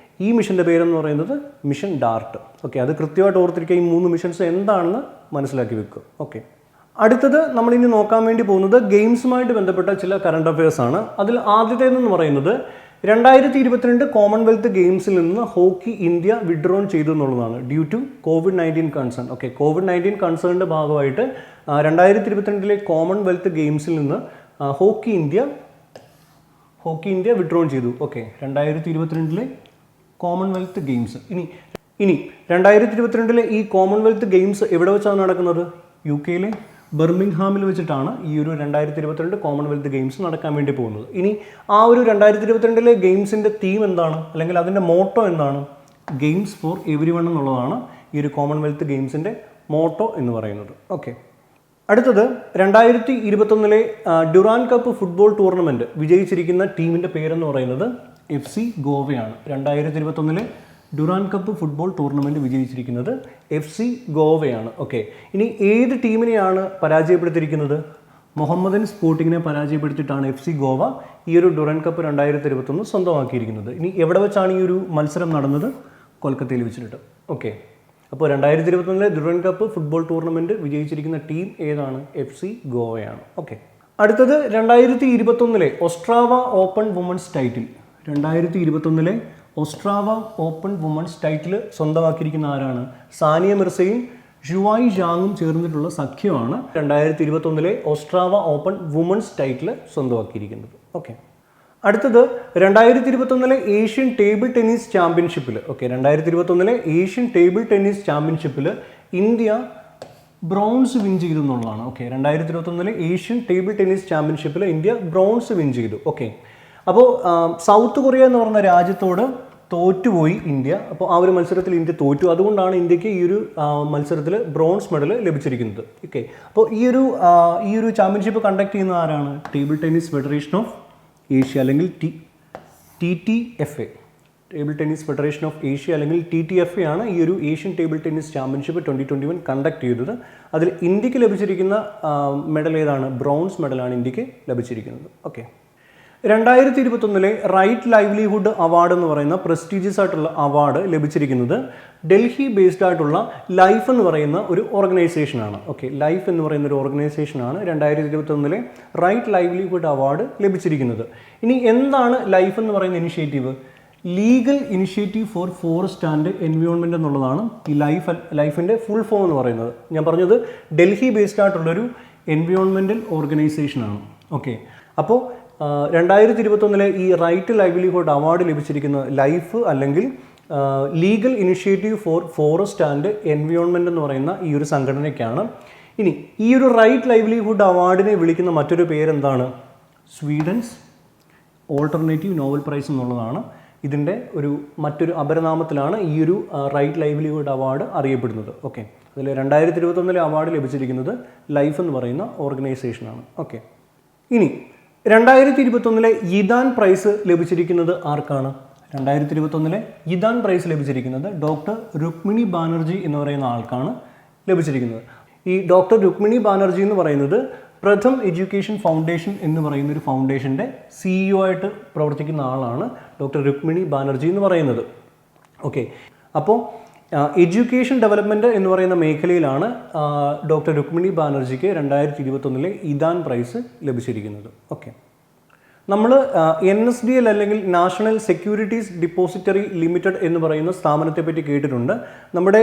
ഈ മിഷൻ്റെ പേരെന്ന് പറയുന്നത് മിഷൻ ഡാർട്ട്. ഓക്കെ, അത് കൃത്യമായിട്ട് ഓർത്തിരിക്കുക. ഈ 3 മിഷൻസ് എന്താണെന്ന് മനസ്സിലാക്കി വെക്കുക. ഓക്കെ, അടുത്തത് നമ്മളിനി നോക്കാൻ വേണ്ടി പോകുന്നത് ഗെയിംസുമായിട്ട് ബന്ധപ്പെട്ട ചില കറണ്ട് അഫയേഴ്സ് ആണ്. അതിൽ ആദ്യത്തേതെന്ന് പറയുന്നത് 2022 കോമൺവെൽത്ത് ഗെയിംസിൽ നിന്ന് ഹോക്കി ഇന്ത്യ വിഡ്രോൺ ചെയ്തു എന്നുള്ളതാണ്, due to COVID-19 concern. Okay, COVID-19 കൺസേണിൻ്റെ ഭാഗമായിട്ട് 2022 കോമൺവെൽത്ത് ഗെയിംസിൽ നിന്ന് ഹോക്കി ഇന്ത്യ വിഡ്രോൺ ചെയ്തു. Okay, 2022 Commonwealth Games. ഇനി 2022 ഈ കോമൺവെൽത്ത് ഗെയിംസ് എവിടെ വെച്ചാണ് നടക്കുന്നത്? UK ബർമിംഗ്ഹാമിൽ വെച്ചിട്ടാണ് ഈ ഒരു 2022 കോമൺവെൽത്ത് ഗെയിംസ് നടക്കാൻ വേണ്ടി പോകുന്നത്. ഇനി ആ ഒരു 2022 ഗെയിംസിൻ്റെ തീം എന്താണ്, അല്ലെങ്കിൽ അതിൻ്റെ മോട്ടോ എന്താണ്? ഗെയിംസ് ഫോർ എവരി വൺ എന്നുള്ളതാണ് ഈ ഒരു കോമൺവെൽത്ത് ഗെയിംസിൻ്റെ മോട്ടോ എന്ന് പറയുന്നത്. ഓക്കെ, അടുത്തത് 2021 ഡ്യൂറാൻ കപ്പ് ഫുട്ബോൾ ടൂർണമെൻറ്റ് വിജയിച്ചിരിക്കുന്ന ടീമിൻ്റെ പേരെന്ന് പറയുന്നത് FC ഗോവയാണ്. 2021 ഡ്യൂറാൻ കപ്പ് ഫുട്ബോൾ ടൂർണമെൻറ്റ് വിജയിച്ചിരിക്കുന്നത് FC ഗോവയാണ്. ഓക്കെ, ഇനി ഏത് ടീമിനെയാണ് പരാജയപ്പെടുത്തിയിരിക്കുന്നത്? മുഹമ്മദൻ സ്പോർട്ടിങ്ങിനെ പരാജയപ്പെടുത്തിയിട്ടാണ് FC ഗോവ ഈ ഒരു ഡ്യൂറാൻ കപ്പ് 2021 സ്വന്തമാക്കിയിരിക്കുന്നത്. ഇനി എവിടെ വെച്ചാണ് ഈ ഒരു മത്സരം നടന്നത്? കൊൽക്കത്തയിൽ വെച്ചിട്ട്. ഓക്കെ, അപ്പോൾ 2021 ഡ്യൂറാൻ കപ്പ് ഫുട്ബോൾ ടൂർണമെൻറ്റ് വിജയിച്ചിരിക്കുന്ന ടീം ഏതാണ്? FC ഗോവയാണ്. ഓക്കെ, അടുത്തത് 2021 Ostrava Open women's title. 2021 Ostrava Open women's title സ്വന്തമാക്കിയിരിക്കുന്ന ആരാണ്? സാനിയ മിർസയും ജുവായി ജാങ്ങും ചേർന്നിട്ടുള്ള സഖ്യമാണ് 2021 ഓസ്ട്രാവ ഓപ്പൺ വുമൺസ് ടൈറ്റിൽ സ്വന്തമാക്കിയിരിക്കുന്നത്. ഓക്കെ, അടുത്തത് 2021 ഏഷ്യൻ ടേബിൾ ടെന്നീസ് ചാമ്പ്യൻഷിപ്പിൽ. ഓക്കെ, 2021 ഏഷ്യൻ ടേബിൾ ടെന്നീസ് ചാമ്പ്യൻഷിപ്പിൽ ഇന്ത്യ ബ്രോൺസ് വിൻ ചെയ്തു എന്നുള്ളതാണ്. ഓക്കെ, 2021 ഏഷ്യൻ ടേബിൾ ടെന്നീസ് ചാമ്പ്യൻഷിപ്പിൽ ഇന്ത്യ ബ്രോൺസ് വിൻ ചെയ്തു. ഓക്കെ, അപ്പോൾ സൗത്ത് കൊറിയ എന്ന് പറഞ്ഞ രാജ്യത്തോട് തോറ്റുപോയി ഇന്ത്യ. അപ്പോൾ ആ ഒരു മത്സരത്തിൽ ഇന്ത്യ തോറ്റു. അതുകൊണ്ടാണ് ഇന്ത്യക്ക് ഈ ഒരു മത്സരത്തിൽ ബ്രോൺസ് മെഡൽ ലഭിച്ചിരിക്കുന്നത്. ഓക്കെ, അപ്പോൾ ഈ ഒരു ചാമ്പ്യൻഷിപ്പ് കണ്ടക്ട് ചെയ്യുന്ന ആരാണ്? Table tennis federation of Asia അല്ലെങ്കിൽ TTFA. Table tennis federation of Asia അല്ലെങ്കിൽ TTFA ആണ് ഈ ഒരു Asian table tennis championship 2021 conduct ചെയ്തത്. അതിൽ ഇന്ത്യക്ക് ലഭിച്ചിരിക്കുന്ന മെഡൽ ഏതാണ്? ബ്രോൺസ് മെഡലാണ് ഇന്ത്യക്ക് ലഭിച്ചിരിക്കുന്നത്. ഓക്കെ, 2021 റൈറ്റ് ലൈവ്ലിഹുഡ് അവാർഡ് എന്ന് പറയുന്ന പ്രസ്റ്റീജിയസ് ആയിട്ടുള്ള അവാർഡ് ലഭിച്ചിരിക്കുന്നത് ഡൽഹി ബേസ്ഡ് ആയിട്ടുള്ള ലൈഫ് എന്ന് പറയുന്ന ഒരു ഓർഗനൈസേഷനാണ്. ഓക്കെ, ലൈഫ് എന്ന് പറയുന്ന ഒരു ഓർഗനൈസേഷനാണ് 2021 റൈറ്റ് ലൈവ്ലിഹുഡ് അവാർഡ് ലഭിച്ചിരിക്കുന്നത്. ഇനി എന്താണ് ലൈഫ് എന്ന് പറയുന്ന initiative? Legal initiative four forest and environment എന്നുള്ളതാണ് ഈ ലൈഫിൻ്റെ ഫുൾ ഫോം എന്ന് പറയുന്നത്. ഞാൻ പറഞ്ഞത് ഡൽഹി ബേസ്ഡ് ആയിട്ടുള്ളൊരു എൻവയോൺമെൻറ്റൽ ഓർഗനൈസേഷനാണ്. ഓക്കെ, അപ്പോൾ 2021 ഈ റൈറ്റ് ലൈവ്ലിഹുഡ് അവാർഡ് ലഭിച്ചിരിക്കുന്ന ലൈഫ് അല്ലെങ്കിൽ legal initiative four forest and environment എന്ന് പറയുന്ന ഈ ഒരു സംഘടനയ്ക്കാണ്. ഇനി ഈ ഒരു റൈറ്റ് ലൈവ്ലിഹുഡ് അവാർഡിനെ വിളിക്കുന്ന മറ്റൊരു പേരെന്താണ്? സ്വീഡൻസ് ഓൾട്ടർനേറ്റീവ് നോബൽ പ്രൈസ് എന്നുള്ളതാണ്. ഇതിൻ്റെ മറ്റൊരു അപരനാമത്തിലാണ് ഈ ഒരു റൈറ്റ് ലൈവ്ലിഹുഡ് അവാർഡ് അറിയപ്പെടുന്നത്. ഓക്കെ, അതിൽ 2021 അവാർഡ് ലഭിച്ചിരിക്കുന്നത് ലൈഫ് എന്ന് പറയുന്ന ഓർഗനൈസേഷനാണ്. ഓക്കെ, ഇനി 2021 യിദാൻ പ്രൈസ് ലഭിച്ചിരിക്കുന്നത് ആർക്കാണ്? 2021 യിദാൻ പ്രൈസ് ലഭിച്ചിരിക്കുന്നത് ഡോക്ടർ രുക്മിണി ബാനർജി എന്ന് പറയുന്ന ആൾക്കാണ് ലഭിച്ചിരിക്കുന്നത്. ഈ ഡോക്ടർ രുക്മിണി ബാനർജി എന്ന് പറയുന്നത് പ്രഥം എഡ്യൂക്കേഷൻ ഫൗണ്ടേഷൻ എന്ന് പറയുന്ന ഒരു ഫൗണ്ടേഷൻ്റെ CEO ആയിട്ട് പ്രവർത്തിക്കുന്ന ആളാണ് ഡോക്ടർ രുക്മിണി ബാനർജി എന്ന് പറയുന്നത്. ഓക്കെ, അപ്പോൾ എഡ്യൂക്കേഷൻ ഡെവലപ്മെൻറ്റ് എന്ന് പറയുന്ന മേഖലയിലാണ് ഡോക്ടർ രുക്മിണി ബാനർജിക്ക് 2021 യിദാൻ പ്രൈസ് ലഭിച്ചിരിക്കുന്നത്. ഓക്കെ, നമ്മൾ NSDL അല്ലെങ്കിൽ നാഷണൽ സെക്യൂരിറ്റീസ് ഡിപ്പോസിറ്ററി ലിമിറ്റഡ് എന്ന് പറയുന്ന സ്ഥാപനത്തെ പറ്റി കേട്ടിട്ടുണ്ട്. നമ്മുടെ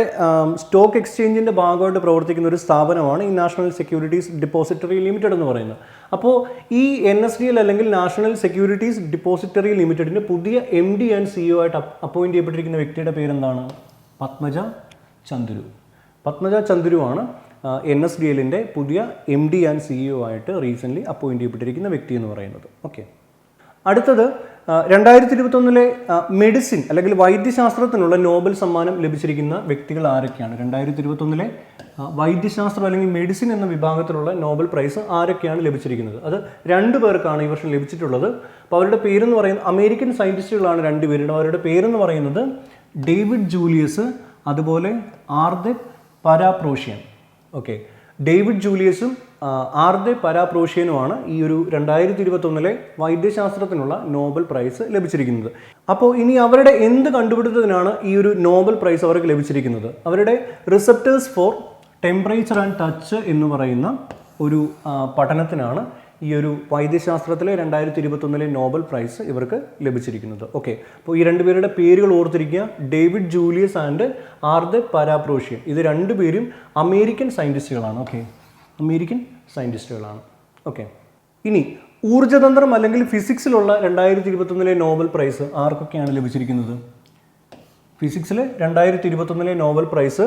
സ്റ്റോക്ക് എക്സ്ചേഞ്ചിൻ്റെ ഭാഗമായിട്ട് പ്രവർത്തിക്കുന്ന ഒരു സ്ഥാപനമാണ് ഈ നാഷണൽ സെക്യൂരിറ്റീസ് ഡിപ്പോസിറ്ററി ലിമിറ്റഡ് എന്ന് പറയുന്നത്. അപ്പോൾ ഈ NSDL അല്ലെങ്കിൽ നാഷണൽ സെക്യൂരിറ്റീസ് ഡിപ്പോസിറ്ററി ലിമിറ്റഡിൻ്റെ പുതിയ MD ആൻഡ് CEO ആയിട്ട് അപ്പോയിൻറ്റ് ചെയ്യപ്പെട്ടിരിക്കുന്ന വ്യക്തിയുടെ പേരെന്താണ്? പത്മജ ചന്ദ്രു ആണ് NSDLൻ്റെ പുതിയ MD ആൻഡ് CEO ആയിട്ട് റീസെൻ്റ്ലി അപ്പോയിൻറ്റ് ചെയ്യപ്പെട്ടിരിക്കുന്ന വ്യക്തി എന്ന് പറയുന്നത്. ഓക്കെ, അടുത്തത് 2021 മെഡിസിൻ അല്ലെങ്കിൽ വൈദ്യശാസ്ത്രത്തിനുള്ള നോബൽ സമ്മാനം ലഭിച്ചിരിക്കുന്ന വ്യക്തികൾ ആരൊക്കെയാണ്? 2021 വൈദ്യശാസ്ത്രം അല്ലെങ്കിൽ മെഡിസിൻ എന്ന വിഭാഗത്തിലുള്ള നോബൽ പ്രൈസ് ആരൊക്കെയാണ് ലഭിച്ചിരിക്കുന്നത്? അത് 2 പേർക്കാണ് ഈ വർഷം ലഭിച്ചിട്ടുള്ളത്. അപ്പോൾ അവരുടെ പേരെന്ന് പറയുന്നത് അമേരിക്കൻ സയൻറ്റിസ്റ്റുകളാണ് 2 പേരുടെ. അവരുടെ പേരെന്ന് പറയുന്നത് ഡേവിഡ് ജൂലിയസ്, അതുപോലെ ആർദെ പരാപ്രോഷ്യൻ. ഓക്കെ, ഡേവിഡ് ജൂലിയസും ആർദെ പരാപ്രോഷ്യനുമാണ് ഈ ഒരു 2021 വൈദ്യശാസ്ത്രത്തിനുള്ള നോബൽ പ്രൈസ് ലഭിച്ചിരിക്കുന്നത്. അപ്പോൾ ഇനി അവരുടെ എന്ത് കണ്ടുപിടുത്തത്തിനാണ് ഈ ഒരു നോബൽ പ്രൈസ് അവർക്ക് ലഭിച്ചിരിക്കുന്നത്? അവരുടെ receptors four temperature and touch എന്ന് പറയുന്ന ഒരു പഠനത്തിനാണ് ഈ ഒരു വൈദ്യശാസ്ത്രത്തിലെ 2021 നോബൽ പ്രൈസ് ഇവർക്ക് ലഭിച്ചിരിക്കുന്നത്. ഓക്കെ, അപ്പോൾ ഈ 2 പേരുടെ പേരുകൾ ഓർത്തിരിക്കുക. David Julius and Ardem Patapoutian. ഇത് 2 പേരും അമേരിക്കൻ സയൻറ്റിസ്റ്റുകളാണ്. ഓക്കെ, അമേരിക്കൻ സയൻറ്റിസ്റ്റുകളാണ്. ഓക്കെ, ഇനി ഊർജ്ജതന്ത്രം അല്ലെങ്കിൽ ഫിസിക്സിലുള്ള 2021 നോബൽ പ്രൈസ് ആർക്കൊക്കെയാണ് ലഭിച്ചിരിക്കുന്നത്? ഫിസിക്സിൽ 2021 നോബൽ പ്രൈസ്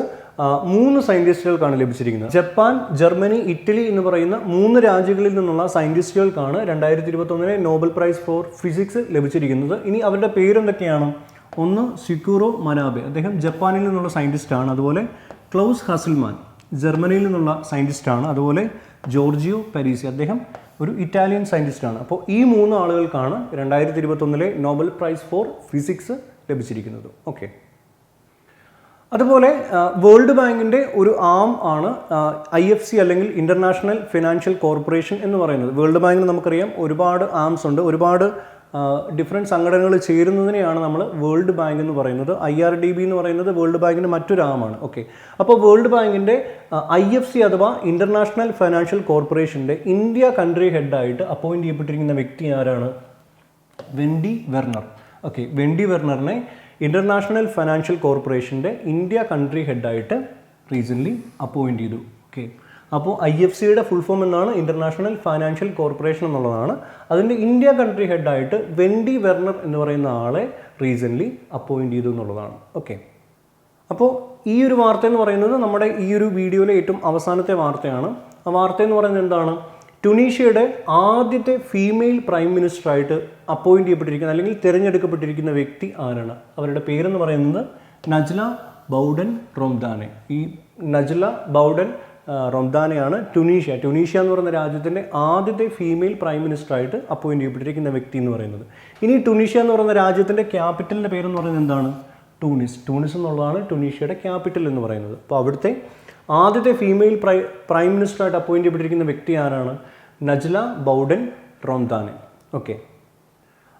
3 സയൻറ്റിസ്റ്റുകൾക്കാണ് ലഭിച്ചിരിക്കുന്നത്. ജപ്പാൻ, ജർമ്മനി, ഇറ്റലി എന്ന് പറയുന്ന 3 രാജ്യങ്ങളിൽ നിന്നുള്ള സയൻറ്റിസ്റ്റുകൾക്കാണ് 2021 നോബൽ പ്രൈസ് ഫോർ ഫിസിക്സ് ലഭിച്ചിരിക്കുന്നത്. ഇനി അവരുടെ പേരെന്തൊക്കെയാണ്? ഒന്ന് സിക്കൂറോ മനാബെ, അദ്ദേഹം ജപ്പാനിൽ നിന്നുള്ള സയൻറ്റിസ്റ്റാണ്. അതുപോലെ ക്ലൗസ് ഹസൽമാൻ, ജർമ്മനിയിൽ നിന്നുള്ള സയൻറ്റിസ്റ്റാണ്. അതുപോലെ ജോർജിയോ പരീസി, അദ്ദേഹം ഒരു ഇറ്റാലിയൻ സയൻറ്റിസ്റ്റാണ്. അപ്പോൾ ഈ 3 ആളുകൾക്കാണ് 2021 നോബൽ പ്രൈസ് ഫോർ ഫിസിക്സ് ലഭിച്ചിരിക്കുന്നത്. ഓക്കെ, അതുപോലെ വേൾഡ് ബാങ്കിൻ്റെ ഒരു ആം ആണ് IFC അല്ലെങ്കിൽ ഇൻ്റർനാഷണൽ ഫിനാൻഷ്യൽ കോർപ്പറേഷൻ എന്ന് പറയുന്നത്. വേൾഡ് ബാങ്കിന് നമുക്കറിയാം ഒരുപാട് ആംസ് ഉണ്ട്, ഒരുപാട് ഡിഫറെൻറ്റ് സംഘടനകൾ ചേരുന്നതിനെയാണ് നമ്മൾ വേൾഡ് ബാങ്ക് എന്ന് പറയുന്നത്. IRDB എന്ന് പറയുന്നത് വേൾഡ് ബാങ്കിൻ്റെ മറ്റൊരു ആമാണ്. ഓക്കെ, അപ്പോൾ വേൾഡ് ബാങ്കിൻ്റെ IFC അഥവാ ഇൻ്റർനാഷണൽ ഫിനാൻഷ്യൽ കോർപ്പറേഷൻ്റെ ഇന്ത്യ കൺട്രി ഹെഡായിട്ട് അപ്പോയിൻറ്റ് ചെയ്യപ്പെട്ടിരിക്കുന്ന വ്യക്തി ആരാണ്? Wendy Werner. ഓക്കെ, വെൻഡി വെർണറിനെ ഇൻ്റർനാഷണൽ ഫിനാൻഷ്യൽ കോർപ്പറേഷൻ്റെ ഇന്ത്യ കൺട്രി ഹെഡായിട്ട് റീസെൻ്റ്ലി അപ്പോയിൻറ്റ് ചെയ്തു. ഓക്കെ, അപ്പോൾ IFCയുടെ ഫുൾ ഫോം എന്നാണ് ഇൻ്റർനാഷണൽ ഫൈനാൻഷ്യൽ കോർപ്പറേഷൻ എന്നുള്ളതാണ്. അതിൻ്റെ ഇന്ത്യ കൺട്രി ഹെഡായിട്ട് വെൻഡി വെർണർ എന്ന് പറയുന്ന ആളെ റീസെൻ്റ്ലി അപ്പോയിൻറ്റ് ചെയ്തു എന്നുള്ളതാണ്. ഓക്കെ, അപ്പോൾ ഈ ഒരു വാർത്ത എന്ന് പറയുന്നത് നമ്മുടെ ഈ ഒരു വീഡിയോയിലെ ഏറ്റവും അവസാനത്തെ വാർത്തയാണ്. ആ വാർത്ത എന്ന് പറയുന്നത് എന്താണ്? ടുണീഷ്യയുടെ ആദ്യത്തെ ഫീമെയിൽ പ്രൈം മിനിസ്റ്ററായിട്ട് അപ്പോയിൻറ്റ് ചെയ്യപ്പെട്ടിരിക്കുന്ന അല്ലെങ്കിൽ തിരഞ്ഞെടുക്കപ്പെട്ടിരിക്കുന്ന വ്യക്തി ആരാണ്? അവരുടെ പേരെന്ന് പറയുന്നത് നജ്ല ബൗഡൻ റൊംദാനെ. ഈ നജ്ല ബൗഡൻ റൊംദാനെയാണ് ടുണീഷ്യ എന്ന് പറയുന്ന രാജ്യത്തിൻ്റെ ആദ്യത്തെ ഫീമെയിൽ പ്രൈം മിനിസ്റ്ററായിട്ട് അപ്പോയിൻറ്റ് ചെയ്യപ്പെട്ടിരിക്കുന്ന വ്യക്തി എന്ന് പറയുന്നത്. ഇനി ടുണീഷ്യ എന്ന് പറയുന്ന രാജ്യത്തിൻ്റെ ക്യാപിറ്റലിൻ്റെ പേരെന്ന് പറയുന്നത് എന്താണ്? ടൂണിസ് എന്നുള്ളതാണ് ടുണീഷ്യയുടെ ക്യാപിറ്റൽ എന്ന് പറയുന്നത്. അപ്പോൾ അവിടുത്തെ ആദ്യത്തെ ഫീമെയിൽ പ്രൈം മിനിസ്റ്ററായിട്ട് അപ്പോയിൻറ്റ് ചെയ്യപ്പെട്ടിരിക്കുന്ന വ്യക്തി ആരാണ്? നജ്ല ബൗഡൻ റൊംദാനെ. ഓക്കെ,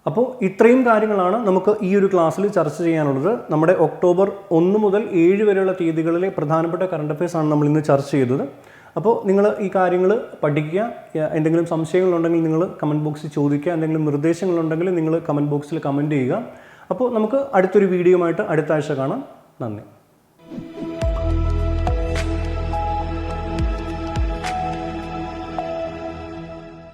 അപ്പോൾ ഇത്രയും കാര്യങ്ങളാണ് നമുക്ക് ഈ ഒരു ക്ലാസ്സിൽ ചർച്ച ചെയ്യാനുള്ളത്. നമ്മുടെ ഒക്ടോബർ 1 മുതൽ 7 വരെയുള്ള തീയതികളിലെ പ്രധാനപ്പെട്ട കറണ്ട് അഫയേഴ്സ് ആണ് നമ്മൾ ഇന്ന് ചർച്ച ചെയ്തത്. അപ്പോൾ നിങ്ങൾ ഈ കാര്യങ്ങൾ പഠിക്കുക. എന്തെങ്കിലും സംശയങ്ങളുണ്ടെങ്കിൽ നിങ്ങൾ കമൻറ്റ് ബോക്സിൽ ചോദിക്കുക. എന്തെങ്കിലും നിർദ്ദേശങ്ങളുണ്ടെങ്കിൽ നിങ്ങൾ കമൻറ്റ് ബോക്സിൽ കമൻറ്റ് ചെയ്യുക. അപ്പോൾ നമുക്ക് അടുത്തൊരു വീഡിയോയുമായിട്ട് അടുത്ത ആഴ്ച കാണാം. നന്ദി.